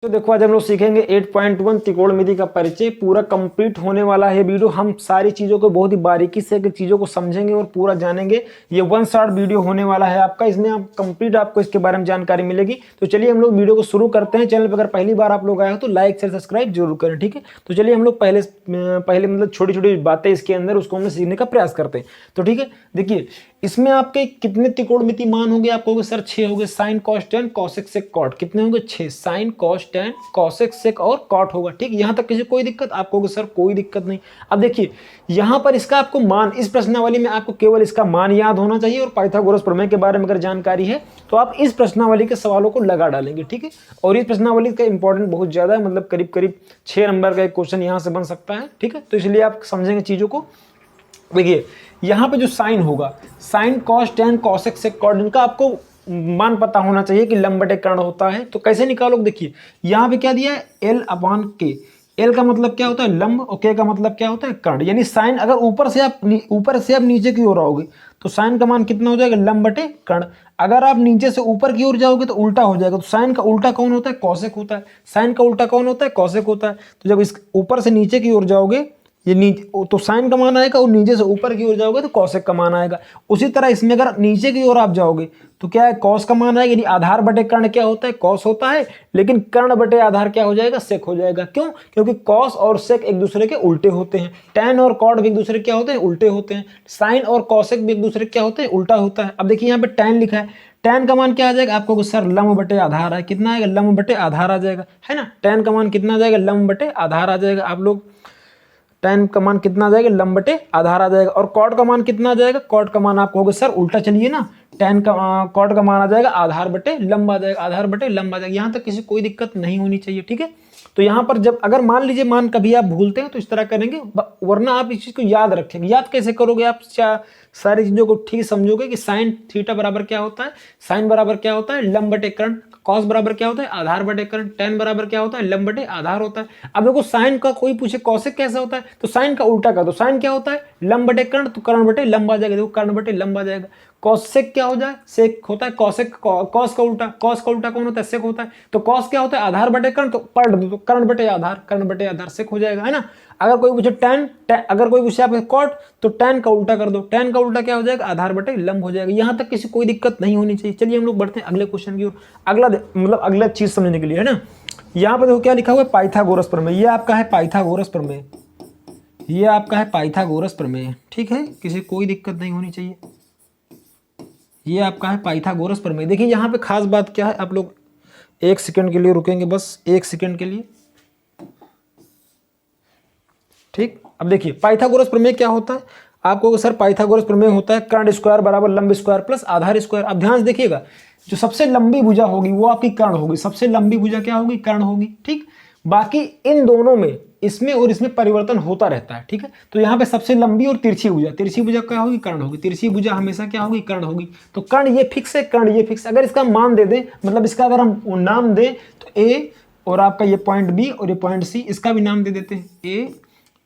तो देखो आज हम लोग सीखेंगे 8.1 त्रिकोणमिति का परिचय। पूरा कंप्लीट होने वाला है वीडियो। हम सारी चीज़ों को बहुत ही बारीकी से चीज़ों को समझेंगे और पूरा जानेंगे। ये 1 शॉट वीडियो होने वाला है आपका, इसमें आप कंप्लीट आपको इसके बारे में जानकारी मिलेगी। तो चलिए हम लोग वीडियो को शुरू करते हैं। चैनल पर अगर पहली बार आप लोग आए हो तो लाइक शेयर सब्सक्राइब जरूर करें, ठीक है। तो चलिए हम लोग पहले मतलब छोटी छोटी बातें इसके अंदर उसको हम सीखने का प्रयास करते हैं। तो ठीक है, देखिए इसमें आपके कितने त्रिकोणमिति मान होंगे? आपको होंगे सर 6 होंगे। Sine cos tan cosec sec cot कितने होंगे? 6। Sine cos tan cosec sec और कॉट होगा, ठीक। यहां तक किसी कोई दिक्कत? आपको होगा सर कोई दिक्कत नहीं। अब देखिए यहां पर इसका आपको मान, इस प्रश्नावली में आपको केवल इसका मान याद होना चाहिए और पाइथागोरस प्रमेय के बारे में अगर जानकारी है तो आप इस प्रश्नावली के सवालों को लगा डालेंगे, ठीक है। और इस प्रश्नावली का इंपॉर्टेंट बहुत ज्यादा है, मतलब करीब करीब 6 नंबर का एक क्वेश्चन यहां से बन सकता है, ठीक है। तो इसलिए आप समझेंगे चीजों को। देखिए यहाँ पे जो साइन होगा, sine cos tan cosec sec cot, इनका आपको मान पता होना चाहिए कि लंब बटे कर्ण होता है। तो कैसे निकालोगे? देखिए यहाँ पे क्या दिया है, एल अपॉन के। एल का मतलब क्या होता है? लंब, और के का मतलब क्या होता है? कर्ण। यानी साइन अगर ऊपर से आप नीचे की ओर आओगे तो साइन का मान कितना हो जाएगा? लंब बटे कर्ण। अगर आप नीचे से ऊपर की ओर जाओगे तो उल्टा हो जाएगा। तो साइन का उल्टा कौन होता है? कौशिक होता है। साइन का उल्टा कौन होता है? कौशिक होता है। तो जब इस ऊपर से नीचे की ओर जाओगे ये नीचे तो साइन का मान आएगा, और नीचे से ऊपर की ओर जाओगे तो कौशिक का मान आएगा। उसी तरह इसमें अगर नीचे की ओर आप जाओगे तो क्या है? कॉस का मान आएगा। यानी आधार बटे कर्ण क्या होता है? कॉस होता है। लेकिन कर्ण बटे आधार क्या हो जाएगा? सेक हो जाएगा। क्यों? क्योंकि कॉस और सेक एक दूसरे के उल्टे होते हैं। टैन और कॉट भी एक दूसरे क्या होते हैं? उल्टे होते हैं। साइन और कौशिक भी एक दूसरे क्या होते हैं? उल्टा होता है। अब देखिए यहाँ पे टैन लिखा है, टैन का मान क्या आ जाएगा? आपको सर लंब बटे आधार है। कितना आएगा? लंब बटे आधार आ जाएगा, है ना। टैन का मान कितना आ जाएगा? लंब बटे आधार आ जाएगा। आप लोग टैन का मान कितना आ जाएगा? लंब बटे आधार आ जाएगा। और कॉट का मान कितना आ जाएगा? कॉट का मान आपको होगा सर उल्टा चलिए ना, टैन का कॉट का मान आ जाएगा आधार बटे लंब आ जाएगा। आधार बटे लंब आ जाएगा। यहाँ तक किसी कोई दिक्कत नहीं होनी चाहिए, ठीक है। तो यहाँ पर जब अगर मान लीजिए मान कभी आप भूलते हैं तो इस तरह करेंगे, वरना आप इस चीज को याद रखेंगे। याद कैसे करोगे? आप सारी चीजों को ठीक समझोगे कि साइन थीटा बराबर क्या होता है? साइन बराबर क्या होता है? लंब बटे कर्ण। कॉस बराबर क्या होता है? आधार बटे कर्ण। टेन बराबर क्या होता है? लंब बटे आधार होता है। अब देखो साइन का कोई पूछे कौशिक कैसा होता है तो साइन का उल्टा कर दो। साइन क्या होता है? लंब बटे कर्ण, तो कर्ण बटे लंब आ जाएगा। देखो कर्ण बटे लंब आ जाएगा। कौशिक क्या हो जाए? सेक होता है। कौशिक कॉस का उल्टा, कॉस का उल्टा कौन होता है? सेक होता है। तो कॉस क्या होता है? आधार बटे कर्ण, तो पलट दो तो कर्ण बटे आधार, कर्ण बटे आधार सेक हो जाएगा, है ना। अगर कोई पूछे टैन, अगर कोई पूछे आपके कॉट तो टैन का उल्टा कर दो। टैन का उल्टा क्या हो जाएगा? आधार बटे लंब हो जाएगा। यहां तक किसी कोई दिक्कत नहीं होनी चाहिए। चलिए हम लोग बढ़ते हैं अगले क्वेश्चन की ओर। अगला मतलब अगला चीज समझने के लिए, है ना। यहाँ पर देखो क्या लिखा हुआ है? पाइथागोरस प्रमेय। ये आपका है पाइथागोरस प्रमेय। ये आपका है पाइथागोरस प्रमेय, ठीक है। किसी कोई दिक्कत नहीं होनी चाहिए। ये आपका है पाइथागोरस प्रमेय। देखिए यहाँ पे खास बात क्या है, आप लोग 1 सेकंड के लिए रुकेंगे, बस 1 सेकंड के लिए, ठीक। अब देखिए पाइथागोरस प्रमेय क्या होता है? आपको सर पाइथागोरस प्रमेय होता है कर्ण स्क्वायर बराबर लंब स्क्वायर प्लस आधार स्क्वायर। अब ध्यान से देखिएगा, जो सबसे लंबी भुजा होगी वो आपकी कर्ण होगी। सबसे लंबी भुजा क्या होगी? कर्ण होगी, ठीक। बाकी इन दोनों में, इसमें और इसमें परिवर्तन होता रहता है, ठीक है। तो यहाँ पे सबसे लंबी और तिरछी भुजा, तिरछी भुजा क्या होगी? कर्ण होगी। तिरछी भुजा हमेशा क्या होगी? कर्ण होगी। तो कर्ण ये फिक्स है, कर्ण ये फिक्स। अगर इसका मान दे दें, मतलब इसका अगर हम नाम दें तो ए, और आपका ये पॉइंट बी और ये पॉइंट सी, इसका भी नाम दे देते हैं ए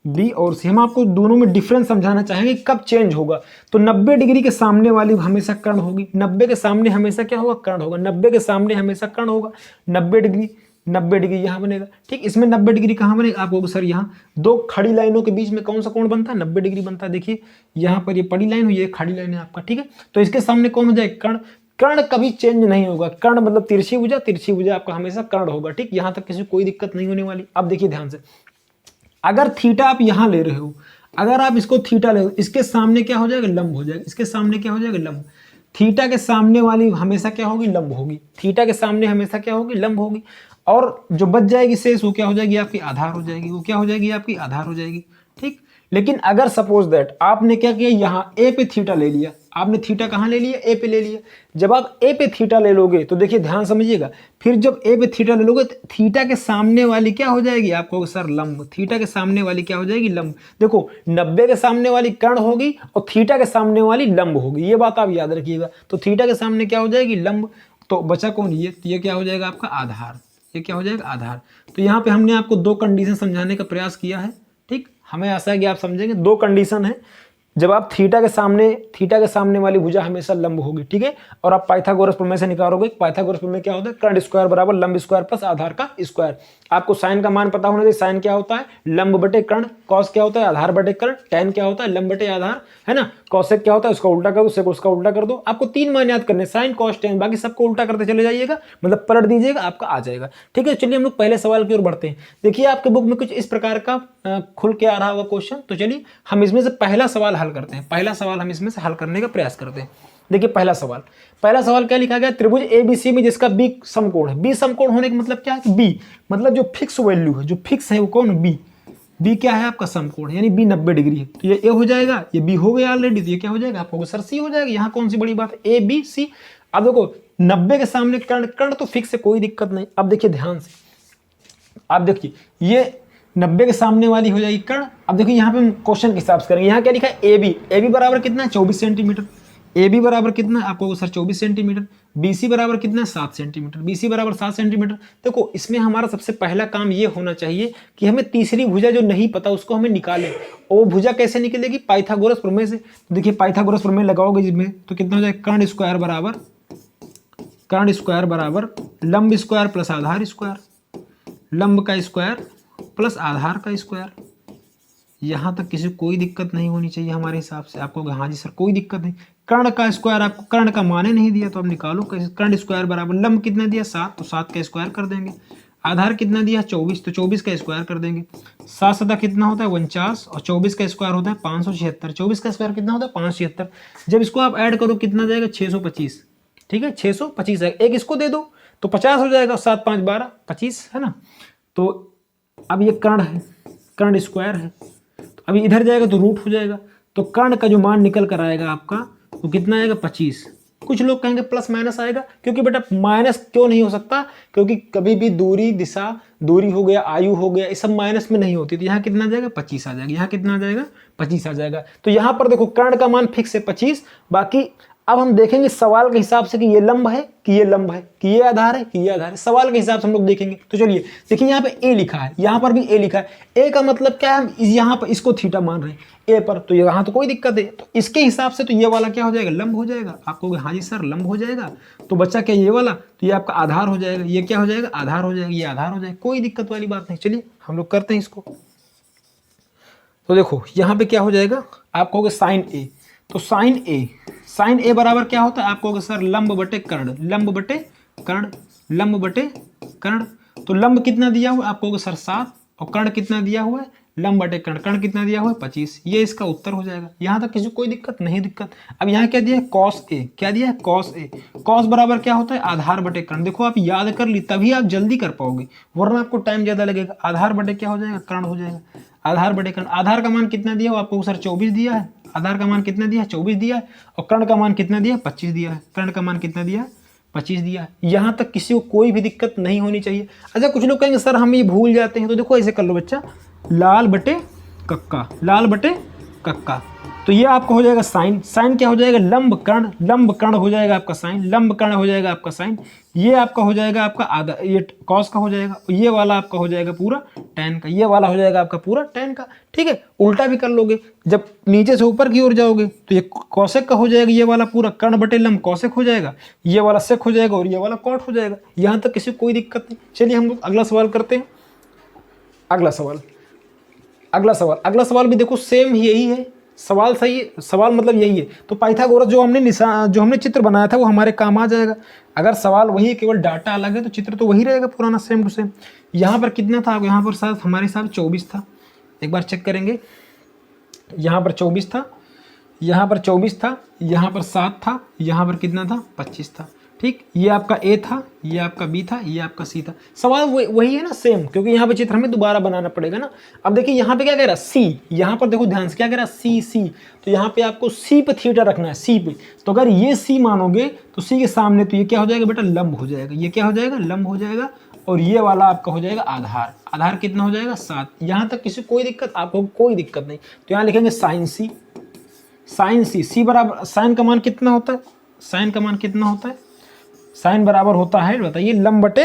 बी और सी। हम आपको दोनों में डिफरेंस समझाना चाहेंगे कब चेंज होगा। तो 90 डिग्री के सामने वाली हमेशा कर्ण होगी। 90 के सामने हमेशा क्या होगा? कर्ण होगा। 90 के सामने हमेशा कर्ण होगा। 90 डिग्री, 90 डिग्री यहाँ बनेगा, ठीक। इसमें 90 डिग्री कहाँ बनेगा? आपको सर यहाँ दो खड़ी लाइनों के बीच में कौन सा कोण बनता है? 90 डिग्री बनता है। देखिए यहाँ पर ये बड़ी लाइन हुई, ये खड़ी लाइन है आपका, ठीक है। तो इसके सामने कौन हो जाए? कर्ण। कर्ण कभी चेंज नहीं होगा। कर्ण मतलब तिरछी भुजा, तिरछी भुजा आपका हमेशा कर्ण होगा, ठीक। यहाँ तक किसी कोई दिक्कत नहीं होने वाली। अब देखिए ध्यान से, अगर थीटा आप यहां ले रहे हो, अगर आप इसको थीटा ले, इसके सामने क्या हो जाएगा? लंब हो जाएगा। इसके सामने क्या हो जाएगा? लंब। थीटा के सामने वाली हमेशा क्या होगी? लंब होगी। थीटा के सामने हमेशा क्या होगी? लंब होगी। और जो बच जाएगी शेष वो क्या हो जाएगी? आपकी आधार हो जाएगी। वो क्या हो जाएगी? आपकी आधार हो जाएगी, ठीक। लेकिन अगर सपोज दैट आपने क्या किया, यहां ए पे थीटा ले लिया, आपने थीटा कहां ले लिया? ए पे ले लिया। जब आप ए पे थीटा ले लोगे तो देखिए ध्यान समझिएगा, फिर जब ए पे थीटा ले लोगे तो थीटा के सामने वाली क्या हो जाएगी? आपको सर लंब। थीटा के सामने वाली क्या हो जाएगी? लंब। देखो 90 के सामने वाली कर्ण होगी और थीटा के सामने वाली लंब होगी, ये बात आप याद रखिएगा। तो थीटा के सामने क्या हो जाएगी? लंब। तो बचा कौन? ये क्या हो जाएगा? आपका आधार। ये क्या हो जाएगा? आधार। तो यहाँ पे हमने आपको 2 कंडीशन समझाने का प्रयास किया है, ठीक। हमें आशा है कि आप समझेंगे। 2 कंडीशन है, जब आप थीटा के सामने वाली भुजा हमेशा लंब होगी, ठीक है। और आप पाइथागोरस प्रमेय से निकालोगे, पाइथागोरस प्रमेय क्या होता है, कर्ण स्क्वायर बराबर लंब स्क्वायर प्लस आधार का स्क्वायर। आपको साइन का मान पता होना चाहिए, साइन क्या होता है, लंब बटे कर्ण, कॉस क्या होता है, आधार बटे कर्ण, टैन क्या होता है, लंब बटे आधार, है ना। कॉसेक क्या होता है, उसका उल्टा कर दो, सेक उसका उल्टा कर दो। आपको 3 मान याद करने, साइन कॉस टैन, बाकी सबको उल्टा करते चले जाइएगा, मतलब पलट दीजिएगा, आपका आ जाएगा, ठीक है। चलिए हम लोग पहले सवाल की ओर बढ़ते हैं। देखिए आपके बुक में कुछ इस प्रकार का खुल के आ रहा होगा क्वेश्चन, तो चलिए हम इसमें से पहला सवाल हल करते हैं। पहला सवाल हम इसमें से हल करने का प्रयास करते हैं। देखिए पहला सवाल क्या लिखा गया, त्रिभुज एबीसी में जिसका बी समकोण है। बी समकोण होने का मतलब क्या है कि बी मतलब जो फिक्स वैल्यू है, जो फिक्स है वो कौन, बी। बी क्या है आपका समकोण, यानी बी 90 डिग्री है, तो ये ए हो जाएगा, ये बी हो गया ऑलरेडी, तो ये क्या हो जाएगा आपको सर सी हो जाएगा। यहाँ कौन सी बड़ी बात है, ए बी सी। अब देखो 90 के सामने कर्ण, कर्ण तो फिक्स है, कोई दिक्कत नहीं। अब देखिए ध्यान से, आप देखिए ये 90 के सामने वाली हो जाएगी कर्ण। अब देखिए यहाँ पे हम क्वेश्चन के हिसाब से करेंगे। यहाँ क्या लिखा है, ए बी बराबर कितना है, 24 सेंटीमीटर। ए बी बराबर कितना है आपको सर 24 सेंटीमीटर। बी सी बराबर कितना है, 7 सेंटीमीटर। बी सी बराबर 7 सेंटीमीटर। देखो इसमें हमारा सबसे पहला काम ये होना चाहिए कि हमें तीसरी भुजा जो नहीं पता उसको हमें निकालें। और वो भुजा कैसे निकलेगी, पाइथागोरस प्रमेय से। तो देखिए पाइथागोरस प्रमेय लगाओगे जिसमें, तो कितना हो जाएगा, कर्ण स्क्वायर बराबर लंब स्क्वायर प्लस आधार स्क्वायर, लंब का स्क्वायर प्लस आधार का स्क्वायर। यहां तक किसी कोई दिक्कत नहीं होनी चाहिए हमारे हिसाब से। आपको हाँ जी सर कोई दिक्कत नहीं। कर्ण का स्क्वायर, आपको कर्ण का माने नहीं दिया तो अब निकालो कैसे। कर्ण स्क्वायर बराबर लंब कितना दिया 7, तो 7 का स्क्वायर कर देंगे। आधार कितना दिया 24, तो 24 का स्क्वायर कर देंगे। 7 सदा कितना होता है 49, और 24 का स्क्वायर होता है 576। 24 का स्क्वायर कितना होता है 576। जब इसको आप ऐड करो कितना जाएगा 625, ठीक है 625 है। एक इसको दे दो तो 50 हो जाएगा, 7 5 12 25, है ना। तो अब ये कर्ण है, कर्ण स्क्वायर है, तो अभी इधर जाएगा तो रूट हो जाएगा। तो कर्ण का जो मान निकल कर आएगा आपका तो कितना आएगा 25। कुछ लोग कहेंगे प्लस माइनस आएगा, क्योंकि बेटा माइनस क्यों नहीं हो सकता, क्योंकि कभी भी दूरी, दिशा, दूरी हो गया, आयु हो गया, ये सब माइनस में नहीं होती। तो यहाँ कितना आ जाएगा 25 आ जाएगा, यहाँ कितना आ जाएगा 25 आ जाएगा। तो यहाँ पर देखो कर्ण का मान फिक्स है 25। बाकी अब हम देखेंगे सवाल के हिसाब से कि ये लंब है कि ये लंब है, कि ये आधार है कि ये आधार है। सवाल के हिसाब से हम लोग देखेंगे। तो चलिए देखिए यहाँ पे ए लिखा है, यहाँ पर भी ए लिखा है। ए का मतलब क्या है, हम यहाँ पर इसको थीटा मान रहे हैं ए पर, तो यहाँ तो कोई दिक्कत है। तो इसके हिसाब से तो ये वाला क्या हो जाएगा, लंब हो जाएगा। आपको हाँ जी सर लंब हो जाएगा, तो बच्चा क्या ये वाला, तो ये आपका आधार हो जाएगा। ये क्या हो जाएगा, आधार हो जाएगा, ये आधार हो जाएगा, कोई दिक्कत वाली बात नहीं। चलिए हम लोग करते हैं इसको। तो देखो यहाँ पे क्या हो जाएगा, आप कहोगे साइन ए, तो साइन ए बराबर क्या होता है, आप कहोगे सर लंब बटे कर्ण, लंब बटे कर्ण, लंब बटे कर्ण। तो लंब कितना दिया हुआ है, आप कहोगे सर 7, और कर्ण कितना दिया हुआ है, लंब बटे कर्ण, कर्ण कितना दिया हुआ है 25। ये इसका उत्तर हो जाएगा। यहाँ तक किसी को कोई दिक्कत नहीं दिक्कत। अब यहाँ क्या दिया है, कॉस ए, क्या दिया है कॉस ए। कॉस बराबर क्या होता है, आधार बटे कर्ण। देखो आप याद कर ली तभी आप जल्दी कर पाओगे, वरना आपको टाइम ज्यादा लगेगा। आधार बटे क्या हो जाएगा, कर्ण हो जाएगा, आधार बटे कर्ण। आधार का मान कितना दिया हुआ आपको सर 24 दिया है, आधार का मान कितना दिया है 24 दिया है, और कर्ण का मान कितना दिया है 25 दिया है, कर्ण का मान कितना दिया है 25 दिया है। यहाँ तक किसी को कोई भी दिक्कत नहीं होनी चाहिए। अच्छा कुछ लोग कहेंगे सर हम ये भूल जाते हैं, तो देखो ऐसे कर लो बच्चा, लाल बटे कक्का, लाल बटे कक्का। तो ये आपका हो जाएगा साइन, साइन क्या हो जाएगा, लंब कर्ण, लंब कर्ण हो जाएगा आपका साइन, लंब कर्ण हो जाएगा आपका साइन। ये आपका हो जाएगा आपका आधा, ये कॉस का हो जाएगा, ये वाला आपका हो जाएगा पूरा टैन का, ये वाला हो जाएगा आपका पूरा टैन का। ठीक है, उल्टा भी कर लोगे, जब नीचे से ऊपर की ओर जाओगे तो ये कौशिक का हो जाएगा, ये वाला पूरा कर्ण बटे लंब कौशिक हो जाएगा, ये वाला सेक हो जाएगा और ये वाला कॉट हो जाएगा। यहाँ तक किसी कोई दिक्कत नहीं। चलिए हम लोग अगला सवाल करते हैं। अगला सवाल भी देखो सेम यही है, सवाल सही है, सवाल मतलब यही है। तो पाइथागोरस जो हमने चित्र बनाया था वो हमारे काम आ जाएगा। अगर सवाल वही है, केवल डाटा अलग है, तो चित्र तो वही रहेगा पुराना, सेम टू सेम। यहाँ पर कितना था, यहाँ पर शायद हमारे हिसाब 24 था, एक बार चेक करेंगे। यहाँ पर 24 था, यहाँ पर 24 था, यहाँ पर 7 था, यहाँ पर कितना था 25 था। ठीक, ये आपका ए था, ये आपका बी था, ये आपका सी था। सवाल वही है ना सेम, क्योंकि यहाँ पे चित्र हमें दोबारा बनाना पड़ेगा ना। अब देखिए यहाँ पे क्या कह रहा है सी, यहाँ पर देखो ध्यान से क्या कह रहा है सी, तो यहाँ पे आपको सी पे थीटा रखना है, सी पे। तो अगर ये सी मानोगे तो सी के सामने तो ये क्या हो जाएगा बेटा, लंब हो जाएगा। ये क्या हो जाएगा, लंब हो जाएगा। और ये वाला आपका हो जाएगा आधार, आधार कितना हो जाएगा 7। यहाँ तक किसी कोई दिक्कत, आपको कोई दिक्कत नहीं। तो यहाँ लिखेंगे साइन सी, सी बराबर, साइन का मान कितना होता है, साइन का मान कितना होता है, साइन बराबर होता है बताइए लंब बटे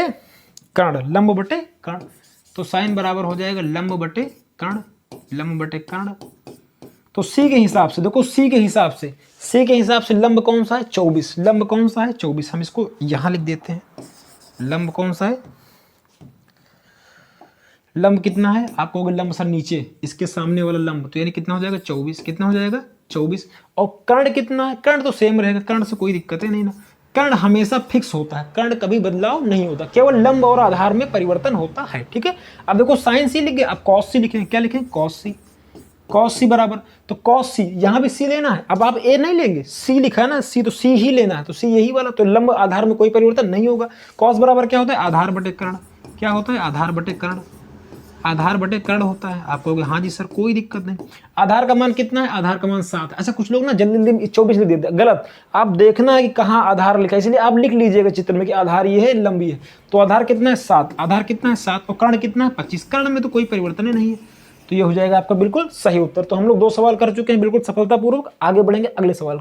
कर्ण, लंब बटे कर्ण। तो साइन बराबर हो जाएगा लंब बटे कर्ण, लंब बटे कर्ण। तो सी के हिसाब से देखो, सी के हिसाब से लंब कौन सा है 24, लंब कौन सा है 24। हम इसको यहां लिख देते हैं, लंब कौन सा है, लंब कितना है, आप कहोगे लंब सर नीचे इसके सामने वाला लंब, तो यानी कितना हो जाएगा 24, कितना हो जाएगा 24। और कर्ण कितना है, कर्ण तो सेम रहेगा, कर्ण से कोई दिक्कत है नहीं ना, कर्ण हमेशा फिक्स होता है, कर्ण कभी बदलाव नहीं होता, केवल लंब और आधार में परिवर्तन होता है, ठीक है। अब देखो साइन सी लिख गए, अब कॉस सी लिखेंगे, क्या लिखेंगे कॉस सी, कॉस सी बराबर, तो कॉस सी यहाँ भी सी लेना है, अब आप ए नहीं लेंगे, सी लिखा है ना सी, तो सी ही लेना है, तो सी यही वाला, तो लंब आधार में कोई परिवर्तन नहीं होगा। कॉस बराबर क्या होता है आधार बटे कर्ण, क्या होता है आधार बटे कर्ण, आधार बटे कर्ण होता है। आप कहोगे हाँ जी सर कोई दिक्कत नहीं। आधार का मान कितना है, आधार का मान 7। अच्छा कुछ लोग ना जल्दी जल्दी 24 लिख देते हैं, गलत, आप देखना है कि कहाँ आधार लिखा है, इसलिए आप लिख लीजिएगा चित्र में कि आधार ये है लंब ये है, तो आधार कितना है 7, आधार कितना है 7 और कर्ण कितना है 25, कर्ण में तो कोई परिवर्तन ही नहीं है, तो ये हो जाएगा आपका बिल्कुल सही उत्तर। तो हम लोग 2 सवाल कर चुके हैं बिल्कुल सफलतापूर्वक, आगे बढ़ेंगे अगले सवाल।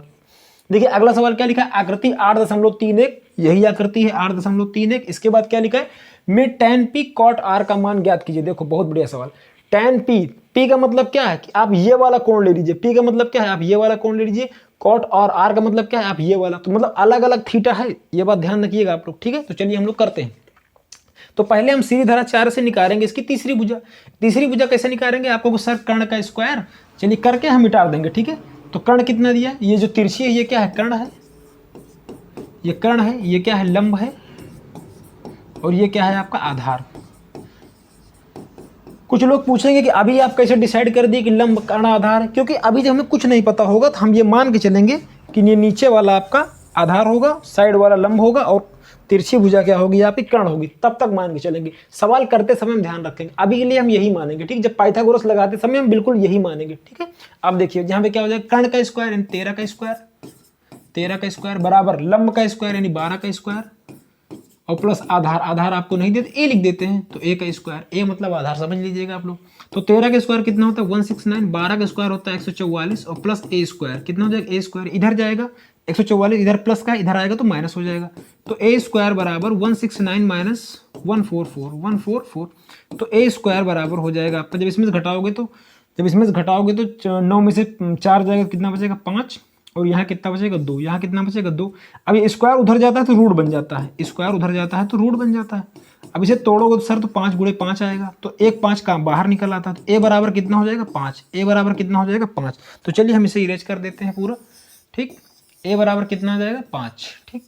देखिए अगला सवाल क्या लिखा है, आकृति 8.31, यही आकृति है 8.31। इसके बाद क्या लिखा है, में tan p cot r का मान ज्ञात कीजिए। देखो बहुत बढ़िया सवाल, tan p, p का मतलब क्या है कि आप ये वाला कोण ले लीजिए, p का मतलब क्या है आप ये वाला कोण ले लीजिए, cot और r का मतलब क्या है आप ये वाला, तो मतलब अलग अलग थीटा है, ये बात ध्यान रखिएगा आप लोग, ठीक है। तो चलिए हम लोग करते हैं। तो पहले हम सीधी धारा 4 से निकालेंगे इसकी तीसरी भुजा। तीसरी भुजा कैसे निकालेंगे, आपको सर कर्ण का स्क्वायर, चलिए करके हम मिटा देंगे, ठीक है। तो कर्ण कितना दिया, ये जो तिरछी है ये क्या है कर्ण है, ये कर्ण है, ये क्या है लंब है, और ये क्या है आपका आधार। कुछ लोग पूछेंगे कि अभी आप कैसे डिसाइड कर दिए कि लंब कर्ण आधार है, क्योंकि अभी जब हमें कुछ नहीं पता होगा तो हम ये मान के चलेंगे कि ये नीचे वाला आपका आधार होगा, साइड वाला लंब होगा और तिरछी भुजा क्या होगी आपकी कर्ण होगी, तब तक मान के चलेंगे। सवाल करते समय हम ध्यान रखेंगे, अभी के लिए हम यही मानेंगे, ठीक। जब पाइथागोरस लगाते समय हम बिल्कुल यही मानेंगे, ठीक है। अब देखिए यहाँ पे क्या हो जाएगा, कर्ण का स्क्वायर यानी 13 का स्क्वायर, 13 का स्क्वायर बराबर लंब का स्क्वायर यानी 12 का स्क्वायर और प्लस आधार, आधार आपको नहीं देते ए लिख देते हैं, तो ए का स्क्वायर, ए मतलब आधार समझ लीजिएगा आप लोग। तो 13 का स्क्वायर कितना होता है 169, 12 का स्क्वायर होता है 144 और प्लस ए स्क्वायर कितना हो जाएगा, ए स्क्वायर इधर जाएगा 144, इधर प्लस का इधर आएगा तो माइनस हो जाएगा, तो ए स्क्वायर बराबर 169 माइनस 144, तो ए स्क्वायर बराबर हो जाएगा आपका, जब इसमें से घटाओगे तो 9 में से 4 जाएगा, कितना बचेगा 5, और यहाँ कितना बचेगा 2, यहाँ कितना बचेगा 2। अब ये स्क्वायर उधर जाता है तो रूट बन जाता है, स्क्वायर उधर जाता है तो रूट बन जाता है। अब इसे तोड़ोगे तो सर तो 5 गुणे 5 आएगा, तो 1 5 का बाहर निकल आता है, तो ए बराबर कितना हो जाएगा 5, ए बराबर कितना हो जाएगा 5। तो चलिए हम इसे इरेज कर देते हैं पूरा, ठीक। ए बराबर कितना आ जाएगा 5, ठीक,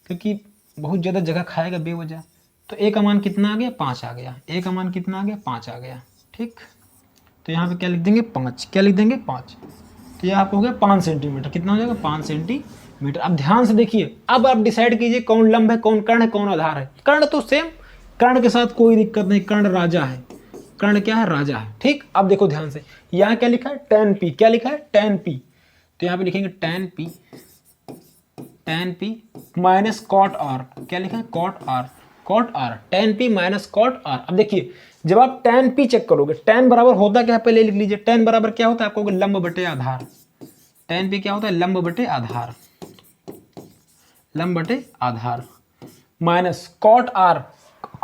क्योंकि बहुत ज़्यादा जगह खाएगा बेवजह। तो ए का मान कितना आ गया 5 आ गया, ए का मान कितना आ गया 5 आ गया, ठीक। तो यहाँ पे क्या लिख देंगे 5, क्या लिख देंगे 5, तो ये आपको हो गया 5 सेंटीमीटर, कितना हो जाएगा 5 सेंटीमीटर। अब ध्यान से देखिए, अब आप डिसाइड कीजिए कौन लंब है, कौन कर्ण है, कौन आधार है। कर्ण तो सेम, कर्ण के साथ कोई दिक्कत नहीं, कर्ण राजा है, कर्ण क्या है राजा है, ठीक। अब देखो ध्यान से, यहाँ क्या लिखा है tan p, क्या लिखा है tan p, तो यहाँ पे लिखेंगे tan p minus cot r, क्या लिखा है cot r, tan p minus cot r। अब देखिए जब आप tan p चेक करोगे, tan बराबर होता क्या है पहले लिख लीजिए, tan बराबर क्या होता है आपको लंब बटे आधार, tan p क्या होता है लंब बटे आधार, लंब बटे आधार माइनस cot r,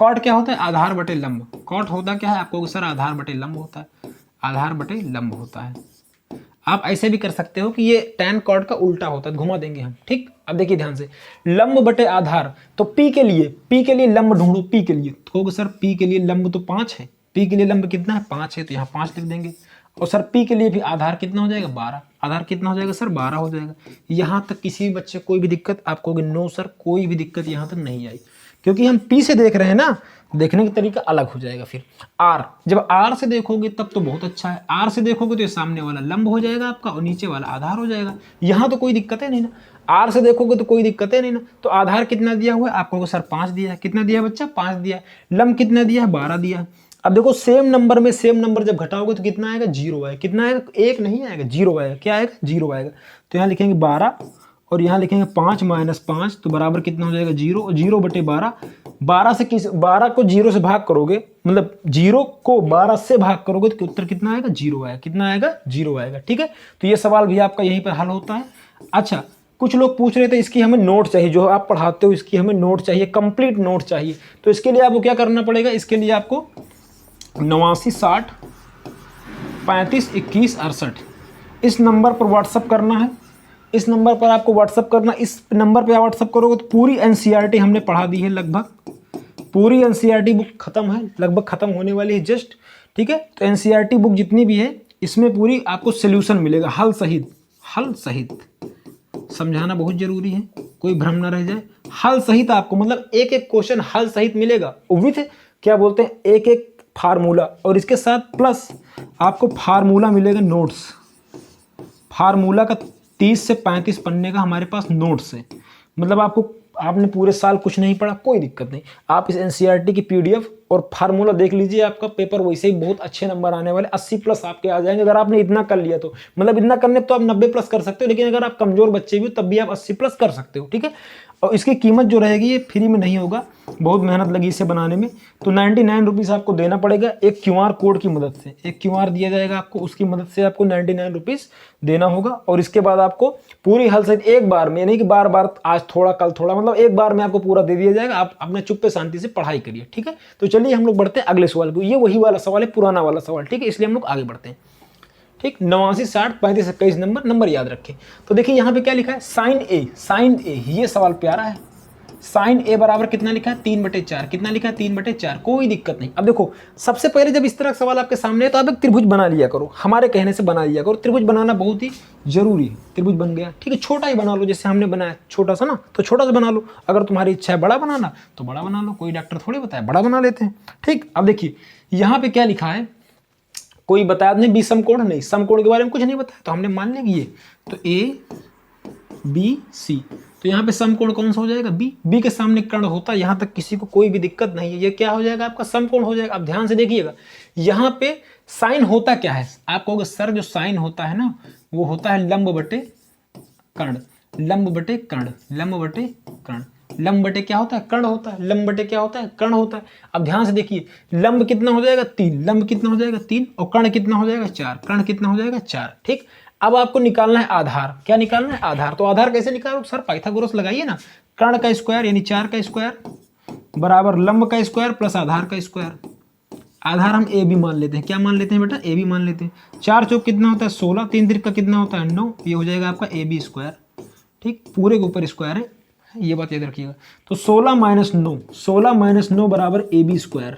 cot क्या होता है आधार बटे लंब, cot होता क्या है आपको सर आधार बटे लंब होता है, आधार बटे लंब होता है। आप ऐसे भी कर सकते हो कि ये tan cot का उल्टा होता है, घुमा देंगे हम, ठीक। अब देखिए ध्यान से, लंब बटे आधार, तो p के लिए लंब ढूंढो, p के लिए तो कहोगे सर p के लिए लंब तो 5 है, p के लिए लंब कितना है 5 है, तो यहाँ 5 लिख देंगे, और सर p के लिए भी आधार कितना हो जाएगा 12, आधार कितना हो जाएगा सर 12 हो जाएगा। यहाँ तक किसी भी बच्चे कोई भी दिक्कत, आप कहोगे नो सर कोई भी दिक्कत यहाँ तक नहीं आई, क्योंकि हम p से देख रहे हैं ना, देखने का तरीका अलग हो जाएगा। फिर r, जब r से देखोगे तब तो बहुत अच्छा है, r से देखोगे तो ये सामने वाला लंब हो जाएगा आपका और नीचे वाला आधार हो जाएगा, यहाँ तो कोई दिक्कत है नहीं ना, r से देखोगे तो कोई दिक्कत है नहीं ना। तो आधार कितना दिया हुआ है आपको सर 5 दिया है, कितना दिया बच्चा 5 दिया है, लंब कितना दिया है 12 दिया है। अब देखो सेम नंबर में सेम नंबर जब घटाओगे तो कितना आएगा 0 आएगा, कितना आएगा 1 नहीं आएगा 0 आएगा, क्या आएगा 0 आएगा। तो यहाँ लिखेंगे 12 और यहाँ लिखेंगे 5 माइनस 5, तो बराबर कितना हो जाएगा 0, 0 बटे 12, 12 को 0 से भाग करोगे, मतलब 0 को 12 से भाग करोगे तो उत्तर कितना आएगा 0 आएगा, कितना आएगा 0 आएगा, ठीक है। तो ये सवाल भी आपका यहीं पर हल होता है। अच्छा कुछ लोग पूछ रहे थे इसकी हमें नोट चाहिए, जो आप पढ़ाते हो इसकी हमें नोट चाहिए, कंप्लीट नोट चाहिए, तो इसके लिए आपको क्या करना पड़ेगा, इसके लिए आपको 89 60 35 21 68 इस नंबर पर व्हाट्सअप करना है, इस नंबर पर आपको व्हाट्सअप करना, इस नंबर पे आप व्हाट्सअप करोगे तो पूरी एनसीईआरटी हमने पढ़ा दी है, लगभग पूरी एनसीईआरटी बुक खत्म है, लगभग खत्म होने वाली है जस्ट, ठीक है। तो एनसीईआरटी बुक जितनी भी है इसमें पूरी आपको सोल्यूशन मिलेगा, हल सहित, हल सहित। समझाना बहुत जरूरी है, कोई भ्रम ना रह जाए। हल सहित आपको मतलब एक एक क्वेश्चन हल सहित मिलेगा, विथ क्या बोलते हैं एक एक फार्मूला, और इसके साथ प्लस आपको फार्मूला मिलेगा नोट्स। फार्मूला का 30 से 35 पन्ने का हमारे पास नोट्स है। मतलब आपने पूरे साल कुछ नहीं पढ़ा, कोई दिक्कत नहीं, आप इस एनसीईआरटी की पीडीएफ और फार्मूला देख लीजिए, आपका पेपर वैसे ही बहुत अच्छे नंबर आने वाले, 80+ आपके आ जाएंगे अगर आपने इतना कर लिया तो। मतलब इतना करने तो आप 90+ कर सकते हो, लेकिन अगर आप कमजोर बच्चे भी हो तब भी आप 80+ कर सकते हो, ठीक है। और इसकी कीमत जो रहेगी ये फ्री में नहीं होगा, बहुत मेहनत लगी इसे बनाने में। तो 99 रुपीज़ आपको देना पड़ेगा एक क्यूआर कोड की मदद से, एक क्यूआर दिया जाएगा आपको, उसकी मदद से आपको 99 रुपीज़ देना होगा। और इसके बाद आपको पूरी हल सहित एक बार में, नहीं कि बार बार आज थोड़ा कल थोड़ा, मतलब एक बार में आपको पूरा दे दिया जाएगा। आप अपने चुप्पे शांति से पढ़ाई करिए, ठीक है। तो चलिए हम लोग बढ़ते हैं अगले सवाल को, ये वही वाला सवाल है, पुराना वाला सवाल, ठीक है, इसलिए हम लोग आगे बढ़ते हैं, ठीक। 89, 60, 35, 21 नंबर याद रखें। तो देखिए यहाँ पे क्या लिखा है, साइन ए, साइन ए, ये सवाल प्यारा है। साइन ए बराबर कितना लिखा है, 3/4, कितना लिखा है 3/4, कोई दिक्कत नहीं। अब देखो सबसे पहले जब इस तरह का सवाल आपके सामने है तो आप एक त्रिभुज बना लिया करो, हमारे कहने से बना लिया करो, त्रिभुज बनाना बहुत ही जरूरी है। त्रिभुज बन गया, ठीक है, छोटा ही बना लो, जैसे हमने बनाया छोटा सा ना, तो छोटा सा बना लो। अगर तुम्हारी इच्छा है बड़ा बनाना तो बड़ा बना लो, कोई डॉक्टर थोड़ी बताया, बड़ा बना लेते हैं, ठीक। अब देखिए यहाँ पे क्या लिखा है, कोई बताया नहीं, बी समकोण नहीं, समकोण के बारे में कुछ नहीं बताया, तो हमने मान लिया ये, तो ए बी सी, तो यहाँ पे समकोण कौन सा हो जाएगा, बी। बी के सामने कर्ण होता है, यहाँ तक किसी को कोई भी दिक्कत नहीं है, ये क्या हो जाएगा आपका समकोण हो जाएगा। अब ध्यान से देखिएगा यहाँ पे साइन होता क्या है, आप कहोगे सर जो साइन होता है ना वो होता है लंब बटे कर्ण, लंब बटे कर्ण, लंब बटे कर्ण, लंब बटे क्या होता है, कर्ण होता है, लंब बटे क्या होता है, कर्ण होता है। अब ध्यान से देखिए लंब कितना हो जाएगा 3, लंब कितना हो जाएगा 3, और कर्ण कितना हो जाएगा 4, कर्ण कितना हो जाएगा 4, ठीक। अब आपको निकालना है आधार, क्या निकालना है आधार, तो आधार कैसे निकालो सर, पाइथागोरस लगाइए ना, कर्ण का स्क्वायर यानी 4 का स्क्वायर बराबर लंब का स्क्वायर प्लस आधार का स्क्वायर। आधार हम ए बी मान लेते हैं, क्या मान लेते हैं बेटा, ए बी मान लेते हैं। 4 चौक कितना होता है 16, 3 तिरक का कितना होता है 9, ये हो जाएगा आपका ए बी स्क्वायर, ठीक, पूरे के ऊपर स्क्वायर है, ये बात याद रखिएगा। तो 16 - 9, 16 - 9 बराबर A B square,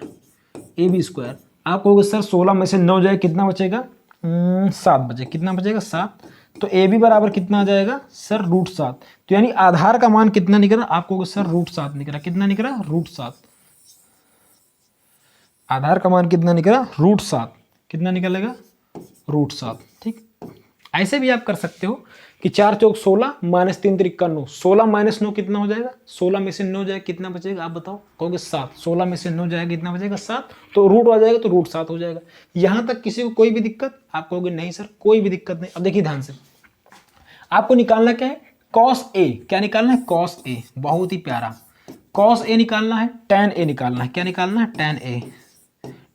A B square. आप कहोगे सर 16 में से 9 जाए कितना बचेगा, 7 बचे, कितना बचेगा 7, तो ए बी बराबर कितना आ जाएगा सर √7। तो यानी आधार का मान कितना निकला, आप कहोगे सर √7 निकला, कितना निकला √7, आधार का मान कितना निकला √7, कितना निकलेगा √7, ठीक। ऐसे भी आप कर सकते हो कि 4 चौक 16 - 3 तिरक 9, 16 - 9 कितना हो जाएगा, 16 में से 9 जाए कितना बचेगा आप बताओ, कहोगे 7, 16 में से 9 जाएगा कितना बचेगा 7, तो रूट आ जाएगा तो √7 हो जाएगा। यहां तक किसी को कोई भी दिक्कत, आप कहोगे नहीं सर कोई भी दिक्कत नहीं। अब देखिए ध्यान से, आपको निकालना क्या है, कॉस ए, क्या निकालना है कॉस ए, बहुत ही प्यारा, कॉस ए निकालना है, टैन ए निकालना है, क्या निकालना है टैन ए,